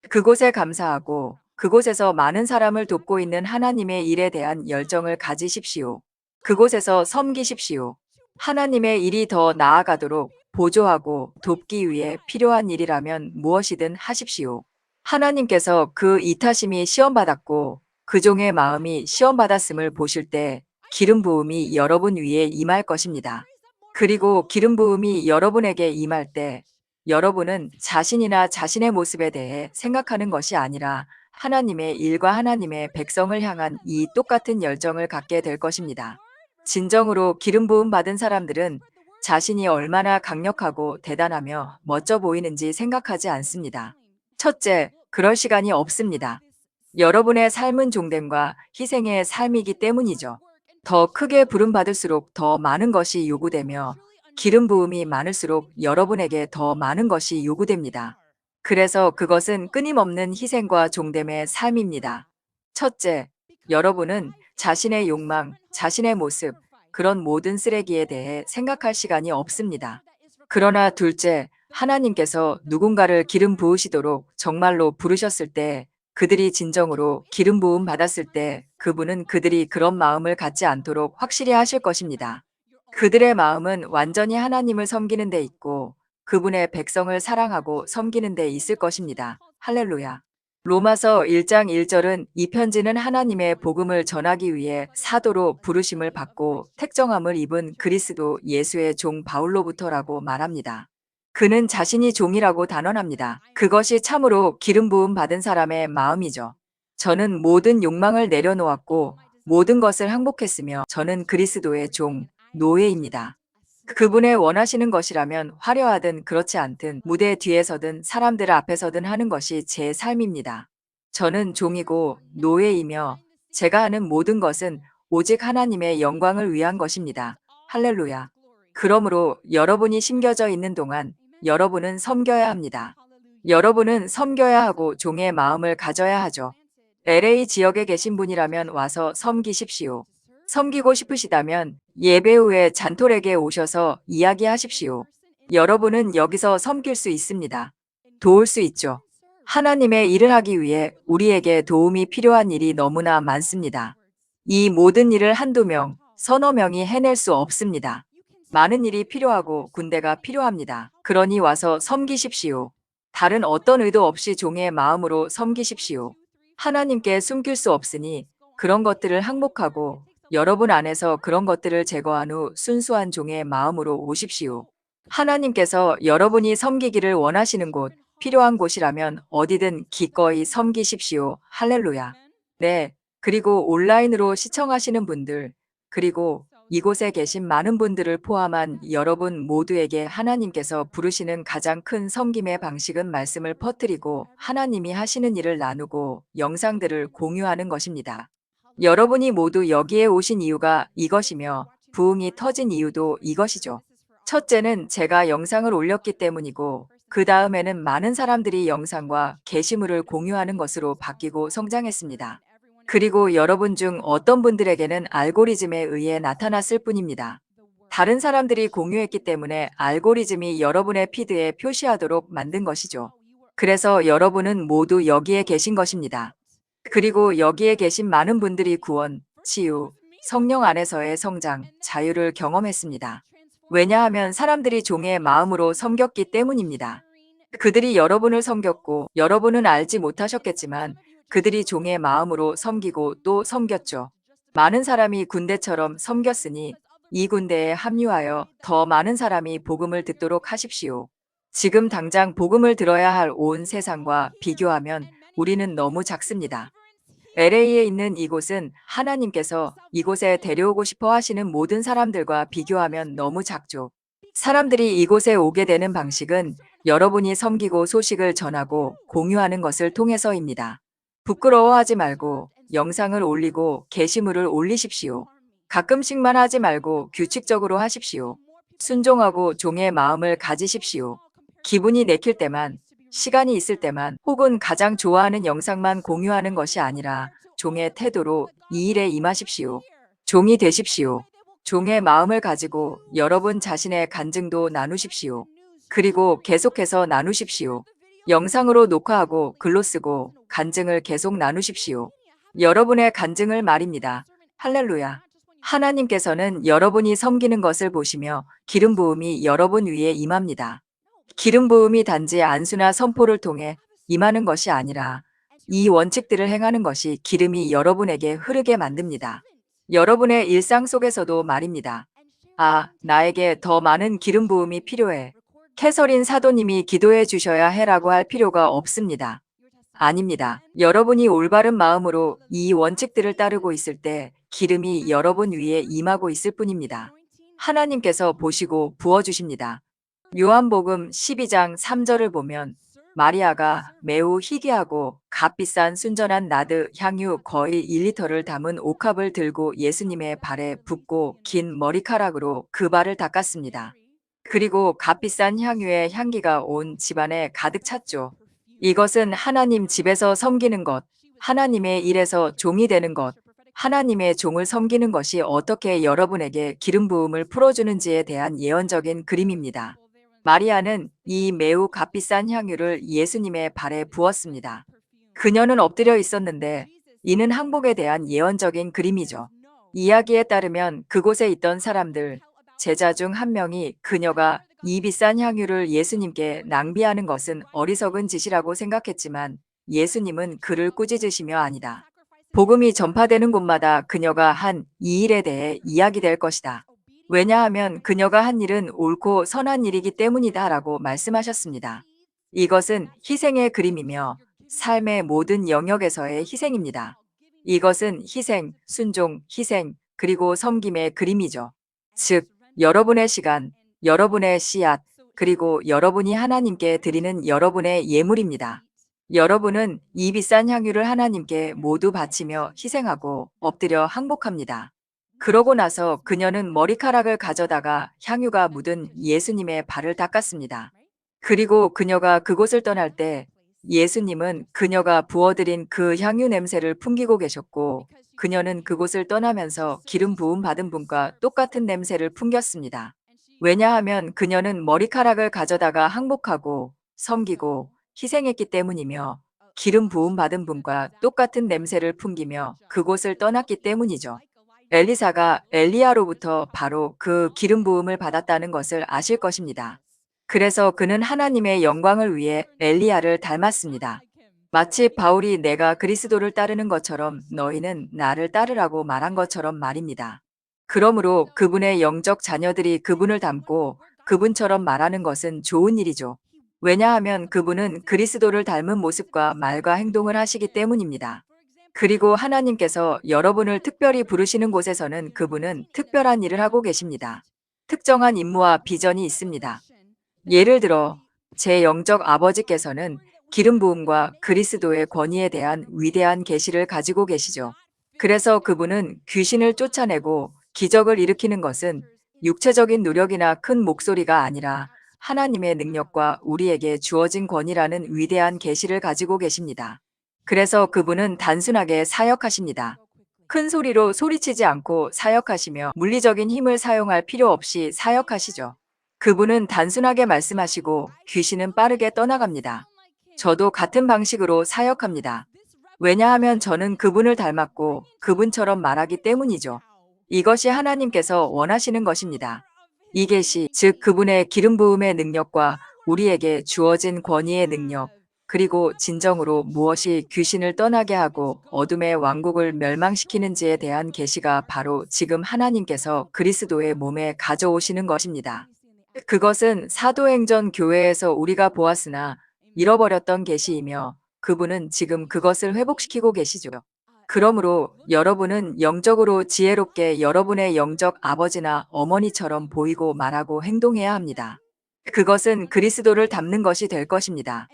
그곳에 감사하고 그곳에서 많은 사람을 돕고 있는 하나님의 일에 대한 열정을 가지십시오. 그곳에서 섬기십시오. 하나님의 일이 더 나아가도록 보조하고 돕기 위해 필요한 일이라면 무엇이든 하십시오. 하나님께서 그 이타심이 시험받았고 그 종의 마음이 시험받았음을 보실 때 기름 부음이 여러분 위에 임할 것입니다. 그리고 기름 부음이 여러분에게 임할 때 여러분은 자신이나 자신의 모습에 대해 생각하는 것이 아니라 하나님의 일과 하나님의 백성을 향한 이 똑같은 열정을 갖게 될 것입니다. 진정으로 기름 부음 받은 사람들은 자신이 얼마나 강력하고 대단하며 멋져 보이는지 생각하지 않습니다. 첫째, 그럴 시간이 없습니다. 여러분의 삶은 종됨과 희생의 삶이기 때문이죠. 더 크게 부름받을수록 더 많은 것이 요구되며 기름 부음이 많을수록 여러분에게 더 많은 것이 요구됩니다. 그래서 그것은 끊임없는 희생과 종됨의 삶입니다. 첫째, 여러분은 자신의 욕망, 자신의 모습, 그런 모든 쓰레기에 대해 생각할 시간이 없습니다. 그러나 둘째, 하나님께서 누군가를 기름 부으시도록 정말로 부르셨을 때 그들이 진정으로 기름 부음 받았을 때 그분은 그들이 그런 마음을 갖지 않도록 확실히 하실 것입니다. 그들의 마음은 완전히 하나님을 섬기는 데 있고 그분의 백성을 사랑하고 섬기는 데 있을 것입니다. 할렐루야. 로마서 1장 1절은 이 편지는 하나님의 복음을 전하기 위해 사도로 부르심을 받고 택정함을 입은 그리스도 예수의 종 바울로부터라고 말합니다. 그는 자신이 종이라고 단언합니다. 그것이 참으로 기름 부음 받은 사람의 마음이죠. 저는 모든 욕망을 내려놓았고 모든 것을 항복했으며 저는 그리스도의 종, 노예입니다. 그분의 원하시는 것이라면 화려하든 그렇지 않든 무대 뒤에서든 사람들 앞에서든 하는 것이 제 삶입니다. 저는 종이고 노예이며 제가 하는 모든 것은 오직 하나님의 영광을 위한 것입니다. 할렐루야. 그러므로 여러분이 심겨져 있는 동안 여러분은 섬겨야 합니다. 여러분은 섬겨야 하고 종의 마음을 가져야 하죠. LA 지역에 계신 분이라면 와서 섬기십시오. 섬기고 싶으시다면 예배 후에 잔톨에게 오셔서 이야기하십시오. 여러분은 여기서 섬길 수 있습니다. 도울 수 있죠. 하나님의 일을 하기 위해 우리에게 도움이 필요한 일이 너무나 많습니다. 이 모든 일을 한두 명, 서너 명이 해낼 수 없습니다. 많은 일이 필요하고 군대가 필요합니다. 그러니 와서 섬기십시오. 다른 어떤 의도 없이 종의 마음으로 섬기십시오. 하나님께 숨길 수 없으니 그런 것들을 항복하고 여러분 안에서 그런 것들을 제거한 후 순수한 종의 마음으로 오십시오. 하나님께서 여러분이 섬기기를 원하시는 곳, 필요한 곳이라면 어디든 기꺼이 섬기십시오. 할렐루야. 네, 그리고 온라인으로 시청하시는 분들, 그리고 이곳에 계신 많은 분들을 포함한 여러분 모두에게 하나님께서 부르시는 가장 큰 섬김의 방식은 말씀을 퍼뜨리고 하나님이 하시는 일을 나누고 영상들을 공유하는 것입니다. 여러분이 모두 여기에 오신 이유가 이것이며 부흥이 터진 이유도 이것이죠. 첫째는 제가 영상을 올렸기 때문이고 그 다음에는 많은 사람들이 영상과 게시물을 공유하는 것으로 바뀌고 성장했습니다. 그리고 여러분 중 어떤 분들에게는 알고리즘에 의해 나타났을 뿐입니다. 다른 사람들이 공유했기 때문에 알고리즘이 여러분의 피드에 표시하도록 만든 것이죠. 그래서 여러분은 모두 여기에 계신 것입니다. 그리고 여기에 계신 많은 분들이 구원, 치유, 성령 안에서의 성장, 자유를 경험했습니다. 왜냐하면 사람들이 종의 마음으로 섬겼기 때문입니다. 그들이 여러분을 섬겼고 여러분은 알지 못하셨겠지만 그들이 종의 마음으로 섬기고 또 섬겼죠. 많은 사람이 군대처럼 섬겼으니 이 군대에 합류하여 더 많은 사람이 복음을 듣도록 하십시오. 지금 당장 복음을 들어야 할 온 세상과 비교하면 우리는 너무 작습니다. LA에 있는 이곳은 하나님께서 이곳에 데려오고 싶어 하시는 모든 사람들과 비교하면 너무 작죠. 사람들이 이곳에 오게 되는 방식은 여러분이 섬기고 소식을 전하고 공유하는 것을 통해서입니다. 부끄러워하지 말고 영상을 올리고 게시물을 올리십시오. 가끔씩만 하지 말고 규칙적으로 하십시오. 순종하고 종의 마음을 가지십시오. 기분이 내킬 때만, 시간이 있을 때만 혹은 가장 좋아하는 영상만 공유하는 것이 아니라 종의 태도로 이 일에 임하십시오. 종이 되십시오. 종의 마음을 가지고 여러분 자신의 간증도 나누십시오. 그리고 계속해서 나누십시오. 영상으로 녹화하고 글로 쓰고 간증을 계속 나누십시오. 여러분의 간증을 말입니다. 할렐루야. 하나님께서는 여러분이 섬기는 것을 보시며 기름 부음이 여러분 위에 임합니다. 기름 부음이 단지 안수나 선포를 통해 임하는 것이 아니라 이 원칙들을 행하는 것이 기름이 여러분에게 흐르게 만듭니다. 여러분의 일상 속에서도 말입니다. 아, 나에게 더 많은 기름 부음이 필요해. 캐서린 사도님이 기도해 주셔야 해라고 할 필요가 없습니다. 아닙니다. 여러분이 올바른 마음으로 이 원칙들을 따르고 있을 때 기름이 여러분 위에 임하고 있을 뿐입니다. 하나님께서 보시고 부어주십니다. 요한복음 12장 3절을 보면 마리아가 매우 희귀하고 값비싼 순전한 나드 향유 거의 1리터를 담은 옥합을 들고 예수님의 발에 붓고 긴 머리카락으로 그 발을 닦았습니다. 그리고 값비싼 향유의 향기가 온 집안에 가득 찼죠. 이것은 하나님 집에서 섬기는 것, 하나님의 일에서 종이 되는 것, 하나님의 종을 섬기는 것이 어떻게 여러분에게 기름 부음을 풀어주는지에 대한 예언적인 그림입니다. 마리아는 이 매우 값비싼 향유를 예수님의 발에 부었습니다. 그녀는 엎드려 있었는데 이는 항복에 대한 예언적인 그림이죠. 이야기에 따르면 그곳에 있던 사람들, 제자 중 한 명이 그녀가 이 비싼 향유를 예수님께 낭비하는 것은 어리석은 짓이라고 생각했지만 예수님은 그를 꾸짖으시며 아니다. 복음이 전파되는 곳마다 그녀가 한 이 일에 대해 이야기될 것이다. 왜냐하면 그녀가 한 일은 옳고 선한 일이기 때문이다 라고 말씀하셨습니다. 이것은 희생의 그림이며 삶의 모든 영역에서의 희생입니다. 이것은 희생, 순종, 희생, 그리고 섬김의 그림이죠. 즉, 여러분의 시간, 여러분의 씨앗, 그리고 여러분이 하나님께 드리는 여러분의 예물입니다. 여러분은 이 비싼 향유를 하나님께 모두 바치며 희생하고 엎드려 항복합니다. 그러고 나서 그녀는 머리카락을 가져다가 향유가 묻은 예수님의 발을 닦았습니다. 그리고 그녀가 그곳을 떠날 때 예수님은 그녀가 부어드린 그 향유 냄새를 풍기고 계셨고 그녀는 그곳을 떠나면서 기름 부음 받은 분과 똑같은 냄새를 풍겼습니다. 왜냐하면 그녀는 머리카락을 가져다가 항복하고 섬기고 희생했기 때문이며 기름 부음 받은 분과 똑같은 냄새를 풍기며 그곳을 떠났기 때문이죠. 엘리사가 엘리야로부터 바로 그 기름 부음을 받았다는 것을 아실 것입니다. 그래서 그는 하나님의 영광을 위해 엘리야를 닮았습니다. 마치 바울이 내가 그리스도를 따르는 것처럼 너희는 나를 따르라고 말한 것처럼 말입니다. 그러므로 그분의 영적 자녀들이 그분을 닮고 그분처럼 말하는 것은 좋은 일이죠. 왜냐하면 그분은 그리스도를 닮은 모습과 말과 행동을 하시기 때문입니다. 그리고 하나님께서 여러분을 특별히 부르시는 곳에서는 그분은 특별한 일을 하고 계십니다. 특정한 임무와 비전이 있습니다. 예를 들어, 제 영적 아버지께서는 기름 부음과 그리스도의 권위에 대한 위대한 계시를 가지고 계시죠. 그래서 그분은 귀신을 쫓아내고 기적을 일으키는 것은 육체적인 노력이나 큰 목소리가 아니라 하나님의 능력과 우리에게 주어진 권위라는 위대한 계시를 가지고 계십니다. 그래서 그분은 단순하게 사역하십니다. 큰 소리로 소리치지 않고 사역하시며 물리적인 힘을 사용할 필요 없이 사역하시죠. 그분은 단순하게 말씀하시고 귀신은 빠르게 떠나갑니다. 저도 같은 방식으로 사역합니다. 왜냐하면 저는 그분을 닮았고 그분처럼 말하기 때문이죠. 이것이 하나님께서 원하시는 것입니다. 이 계시, 즉 그분의 기름 부음의 능력과 우리에게 주어진 권위의 능력, 그리고 진정으로 무엇이 귀신을 떠나게 하고 어둠의 왕국을 멸망시키는지에 대한 계시가 바로 지금 하나님께서 그리스도의 몸에 가져오시는 것입니다. 그것은 사도행전 교회에서 우리가 보았으나 잃어버렸던 계시이며 그분은 지금 그것을 회복시키고 계시죠. 그러므로 여러분은 영적으로 지혜롭게 여러분의 영적 아버지나 어머니처럼 보이고 말하고 행동해야 합니다. 그것은 그리스도를 닮는 것이 될 것입니다.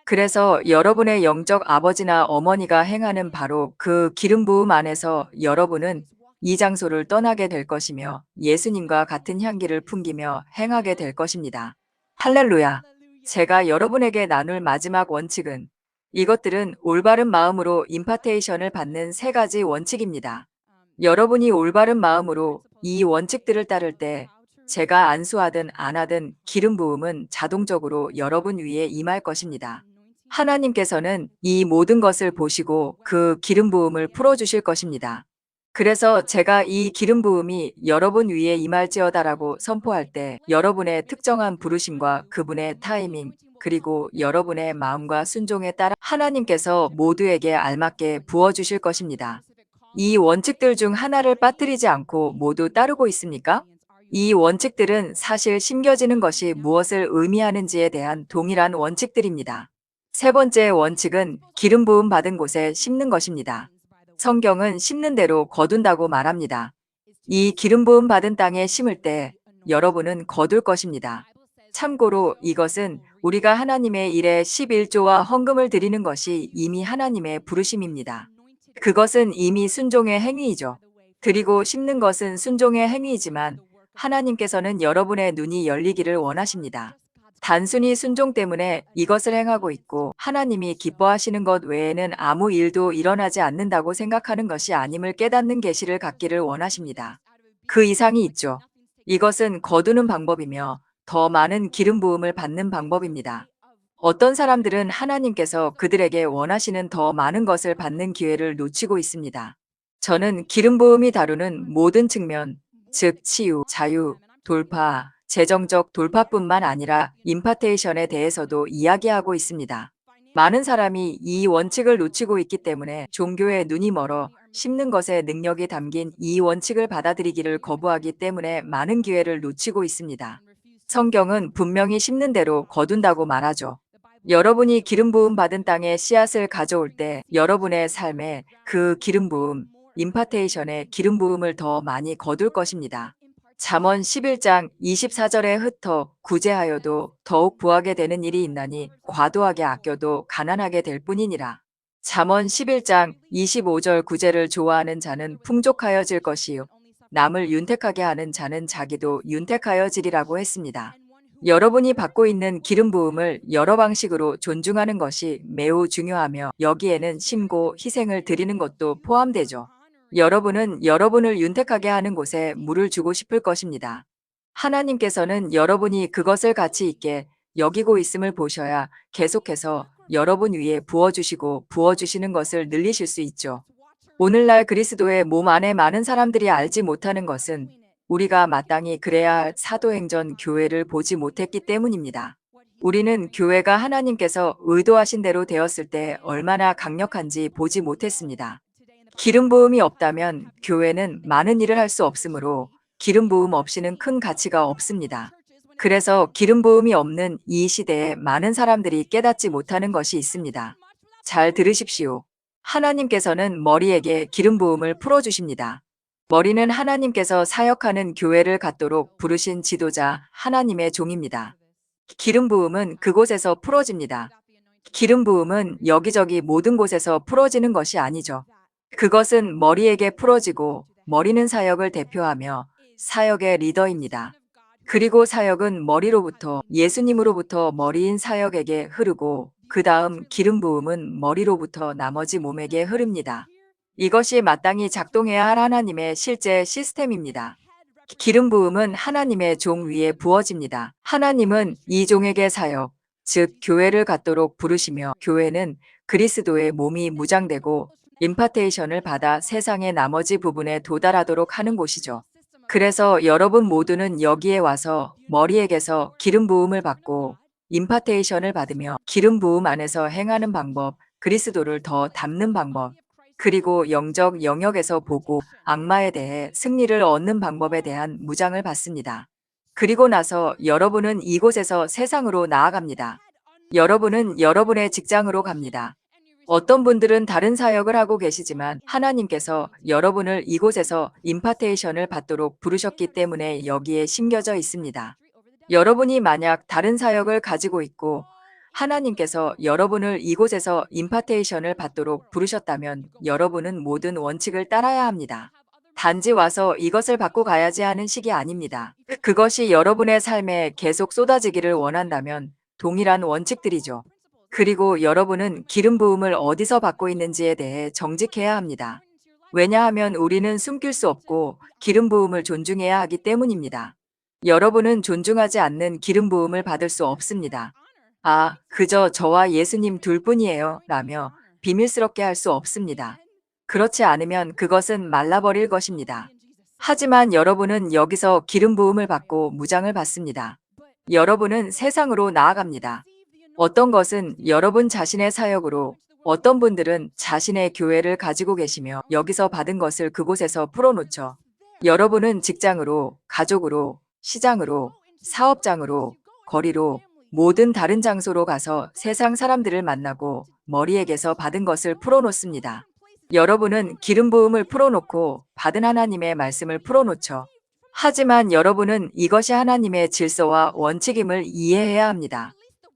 그래서 여러분의 영적 아버지나 어머니가 행하는 바로 그 기름 부음 안에서 여러분은 이 장소를 떠나게 될 것이며 예수님과 같은 향기를 풍기며 행하게 될 것입니다. 할렐루야. 제가 여러분에게 나눌 마지막 원칙은 이것들은 올바른 마음으로 임파테이션을 받는 세 가지 원칙입니다. 여러분이 올바른 마음으로 이 원칙들을 따를 때 제가 안수하든 안 하든 기름 부음은 자동적으로 여러분 위에 임할 것입니다. 하나님께서는 이 모든 것을 보시고 그 기름 부음을 풀어주실 것입니다. 그래서 제가 이 기름 부음이 여러분 위에 임할지어다라고 선포할 때 여러분의 특정한 부르심과 그분의 타이밍, 그리고 여러분의 마음과 순종에 따라 하나님께서 모두에게 알맞게 부어주실 것입니다. 이 원칙들 중 하나를 빠뜨리지 않고 모두 따르고 있습니까? 이 원칙들은 사실 심겨지는 것이 무엇을 의미하는지에 대한 동일한 원칙들입니다. 세 번째 원칙은 기름 부음 받은 곳에 심는 것입니다. 성경은 심는 대로 거둔다고 말합니다. 이 기름 부음 받은 땅에 심을 때 여러분은 거둘 것입니다. 참고로 이것은 우리가 하나님의 일에 11조와 헌금을 드리는 것이 이미 하나님의 부르심입니다. 그것은 이미 순종의 행위이죠. 드리고 심는 것은 순종의 행위이지만 하나님께서는 여러분의 눈이 열리기를 원하십니다. 단순히 순종 때문에 이것을 행하고 있고 하나님이 기뻐하시는 것 외에는 아무 일도 일어나지 않는다고 생각하는 것이 아님을 깨닫는 계시를 갖기를 원하십니다. 그 이상이 있죠. 이것은 거두는 방법이며 더 많은 기름 부음을 받는 방법입니다. 어떤 사람들은 하나님께서 그들에게 원하시는 더 많은 것을 받는 기회를 놓치고 있습니다. 저는 기름 부음이 다루는 모든 측면, 즉 치유, 자유, 돌파, 재정적 돌파뿐만 아니라 임파테이션에 대해서도 이야기하고 있습니다. 많은 사람이 이 원칙을 놓치고 있기 때문에 종교에 눈이 멀어 심는 것에 능력이 담긴 이 원칙을 받아들이기를 거부하기 때문에 많은 기회를 놓치고 있습니다. 성경은 분명히 심는 대로 거둔다고 말하죠. 여러분이 기름 부음 받은 땅에 씨앗을 가져올 때 여러분의 삶에 그 기름 부음, 임파테이션의 기름 부음을 더 많이 거둘 것입니다. 잠언 11장 24절에 흩어 구제하여도 더욱 부하게 되는 일이 있나니 과도하게 아껴도 가난하게 될 뿐이니라. 잠언 11장 25절 구제를 좋아하는 자는 풍족하여질 것이요 남을 윤택하게 하는 자는 자기도 윤택하여지리라고 했습니다. 여러분이 받고 있는 기름 부음을 여러 방식으로 존중하는 것이 매우 중요하며 여기에는 심고 희생을 드리는 것도 포함되죠. 여러분은 여러분을 윤택하게 하는 곳에 물을 주고 싶을 것입니다. 하나님께서는 여러분이 그것을 가치 있게 여기고 있음을 보셔야 계속해서 여러분 위에 부어주시고 부어주시는 것을 늘리실 수 있죠. 오늘날 그리스도의 몸 안에 많은 사람들이 알지 못하는 것은 우리가 마땅히 그래야 할 사도행전 교회를 보지 못했기 때문입니다. 우리는 교회가 하나님께서 의도하신 대로 되었을 때 얼마나 강력한지 보지 못했습니다. 기름 부음이 없다면 교회는 많은 일을 할 수 없으므로 기름 부음 없이는 큰 가치가 없습니다. 그래서 기름 부음이 없는 이 시대에 많은 사람들이 깨닫지 못하는 것이 있습니다. 잘 들으십시오. 하나님께서는 머리에게 기름 부음을 풀어주십니다. 머리는 하나님께서 사역하는 교회를 갖도록 부르신 지도자 하나님의 종입니다. 기름 부음은 그곳에서 풀어집니다. 기름 부음은 여기저기 모든 곳에서 풀어지는 것이 아니죠. 그것은 머리에게 풀어지고 머리는 사역을 대표하며 사역의 리더입니다. 그리고 사역은 머리로부터 예수님으로부터 머리인 사역에게 흐르고 그 다음 기름 부음은 머리로부터 나머지 몸에게 흐릅니다. 이것이 마땅히 작동해야 할 하나님의 실제 시스템입니다. 기름 부음은 하나님의 종 위에 부어집니다. 하나님은 이 종에게 사역, 즉 교회를 갖도록 부르시며 교회는 그리스도의 몸이 무장되고 임파테이션을 받아 세상의 나머지 부분에 도달하도록 하는 곳이죠. 그래서 여러분 모두는 여기에 와서 머리에게서 기름 부음을 받고 임파테이션을 받으며 기름 부음 안에서 행하는 방법, 그리스도를 더 닮는 방법, 그리고 영적 영역에서 보고 악마에 대해 승리를 얻는 방법에 대한 무장을 받습니다. 그리고 나서 여러분은 이곳에서 세상으로 나아갑니다. 여러분은 여러분의 직장으로 갑니다. 어떤 분들은 다른 사역을 하고 계시지만 하나님께서 여러분을 이곳에서 임파테이션을 받도록 부르셨기 때문에 여기에 심겨져 있습니다. 여러분이 만약 다른 사역을 가지고 있고 하나님께서 여러분을 이곳에서 임파테이션을 받도록 부르셨다면 여러분은 모든 원칙을 따라야 합니다. 단지 와서 이것을 받고 가야지 하는 식이 아닙니다. 그것이 여러분의 삶에 계속 쏟아지기를 원한다면 동일한 원칙들이죠. 그리고 여러분은 기름 부음을 어디서 받고 있는지에 대해 정직해야 합니다. 왜냐하면 우리는 숨길 수 없고 기름 부음을 존중해야 하기 때문입니다. 여러분은 존중하지 않는 기름 부음을 받을 수 없습니다. 아, 그저 저와 예수님 둘뿐이에요 라며 비밀스럽게 할 수 없습니다. 그렇지 않으면 그것은 말라버릴 것입니다. 하지만 여러분은 여기서 기름 부음을 받고 무장을 받습니다. 여러분은 세상으로 나아갑니다. 어떤 것은 여러분 자신의 사역으로, 어떤 분들은 자신의 교회를 가지고 계시며 여기서 받은 것을 그곳에서 풀어놓죠. 여러분은 직장으로, 가족으로, 시장으로, 사업장으로, 거리로, 모든 다른 장소로 가서 세상 사람들을 만나고 머리에게서 받은 것을 풀어놓습니다. 여러분은 기름 부음을 풀어놓고 받은 하나님의 말씀을 풀어놓죠. 하지만 여러분은 이것이 하나님의 질서와 원칙임을 이해해야 합니다.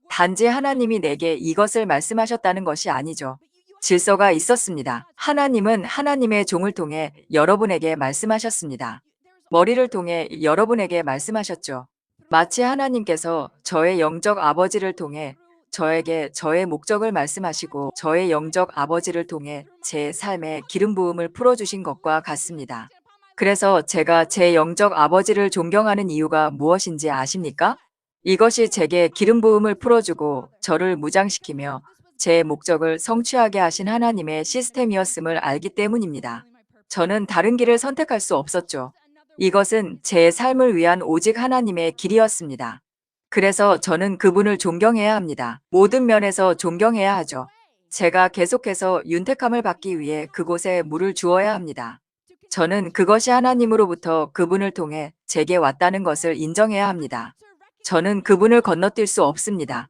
단지 하나님이 내게 이것을 말씀하셨다는 것이 아니죠. 질서가 있었습니다. 하나님은 하나님의 종을 통해 여러분에게 말씀하셨습니다. 머리를 통해 여러분에게 말씀하셨죠. 마치 하나님께서 저의 영적 아버지를 통해 저에게 저의 목적을 말씀하시고 저의 영적 아버지를 통해 제 삶에 기름 부음을 풀어주신 것과 같습니다. 그래서 제가 제 영적 아버지를 존경하는 이유가 무엇인지 아십니까? 이것이 제게 기름 부음을 풀어주고 저를 무장시키며 제 목적을 성취하게 하신 하나님의 시스템이었음을 알기 때문입니다. 저는 다른 길을 선택할 수 없었죠. 이것은 제 삶을 위한 오직 하나님의 길이었습니다. 그래서 저는 그분을 존경해야 합니다. 모든 면에서 존경해야 하죠. 제가 계속해서 윤택함을 받기 위해 그곳에 물을 주어야 합니다. 저는 그것이 하나님으로부터 그분을 통해 제게 왔다는 것을 인정해야 합니다. 저는 그분을 건너뛸 수 없습니다.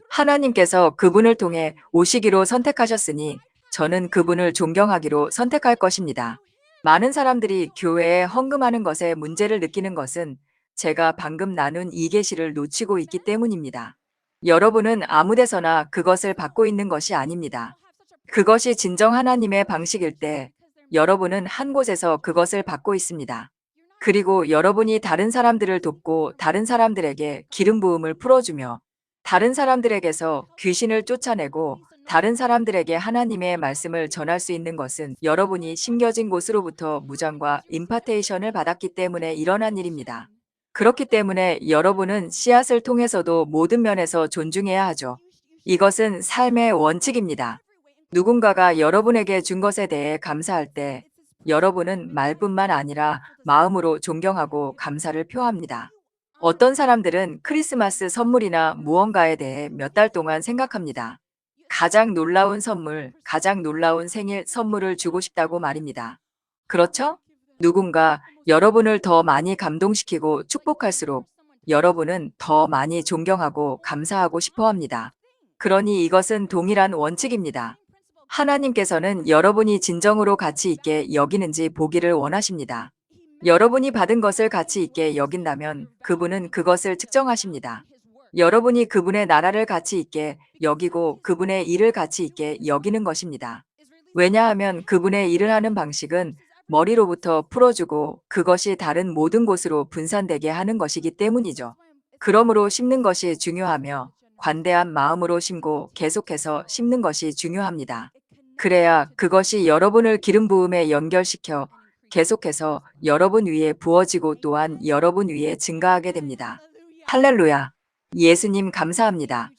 하나님께서 그분을 통해 오시기로 선택하셨으니 저는 그분을 존경하기로 선택할 것입니다. 많은 사람들이 교회에 헌금하는 것에 문제를 느끼는 것은 제가 방금 나눈 이 계시를 놓치고 있기 때문입니다. 여러분은 아무 데서나 그것을 받고 있는 것이 아닙니다. 그것이 진정 하나님의 방식일 때 여러분은 한 곳에서 그것을 받고 있습니다. 그리고 여러분이 다른 사람들을 돕고 다른 사람들에게 기름 부음을 풀어주며 다른 사람들에게서 귀신을 쫓아내고 다른 사람들에게 하나님의 말씀을 전할 수 있는 것은 여러분이 심겨진 곳으로부터 무장과 임파테이션을 받았기 때문에 일어난 일입니다. 그렇기 때문에 여러분은 씨앗을 통해서도 모든 면에서 존중해야 하죠. 이것은 삶의 원칙입니다. 누군가가 여러분에게 준 것에 대해 감사할 때 여러분은 말뿐만 아니라 마음으로 존경하고 감사를 표합니다. 어떤 사람들은 크리스마스 선물이나 무언가에 대해 몇 달 동안 생각합니다. 가장 놀라운 선물, 가장 놀라운 생일 선물을 주고 싶다고 말입니다. 그렇죠? 누군가 여러분을 더 많이 감동시키고 축복할수록 여러분은 더 많이 존경하고 감사하고 싶어 합니다. 그러니 이것은 동일한 원칙입니다. 하나님께서는 여러분이 진정으로 가치 있게 여기는지 보기를 원하십니다. 여러분이 받은 것을 가치 있게 여긴다면 그분은 그것을 측정하십니다. 여러분이 그분의 나라를 가치 있게 여기고 그분의 일을 가치 있게 여기는 것입니다. 왜냐하면 그분의 일을 하는 방식은 머리로부터 풀어주고 그것이 다른 모든 곳으로 분산되게 하는 것이기 때문이죠. 그러므로 심는 것이 중요하며 관대한 마음으로 심고 계속해서 심는 것이 중요합니다. 그래야 그것이 여러분을 기름 부음에 연결시켜 계속해서 여러분 위에 부어지고 또한 여러분 위에 증가하게 됩니다. 할렐루야. 예수님 감사합니다.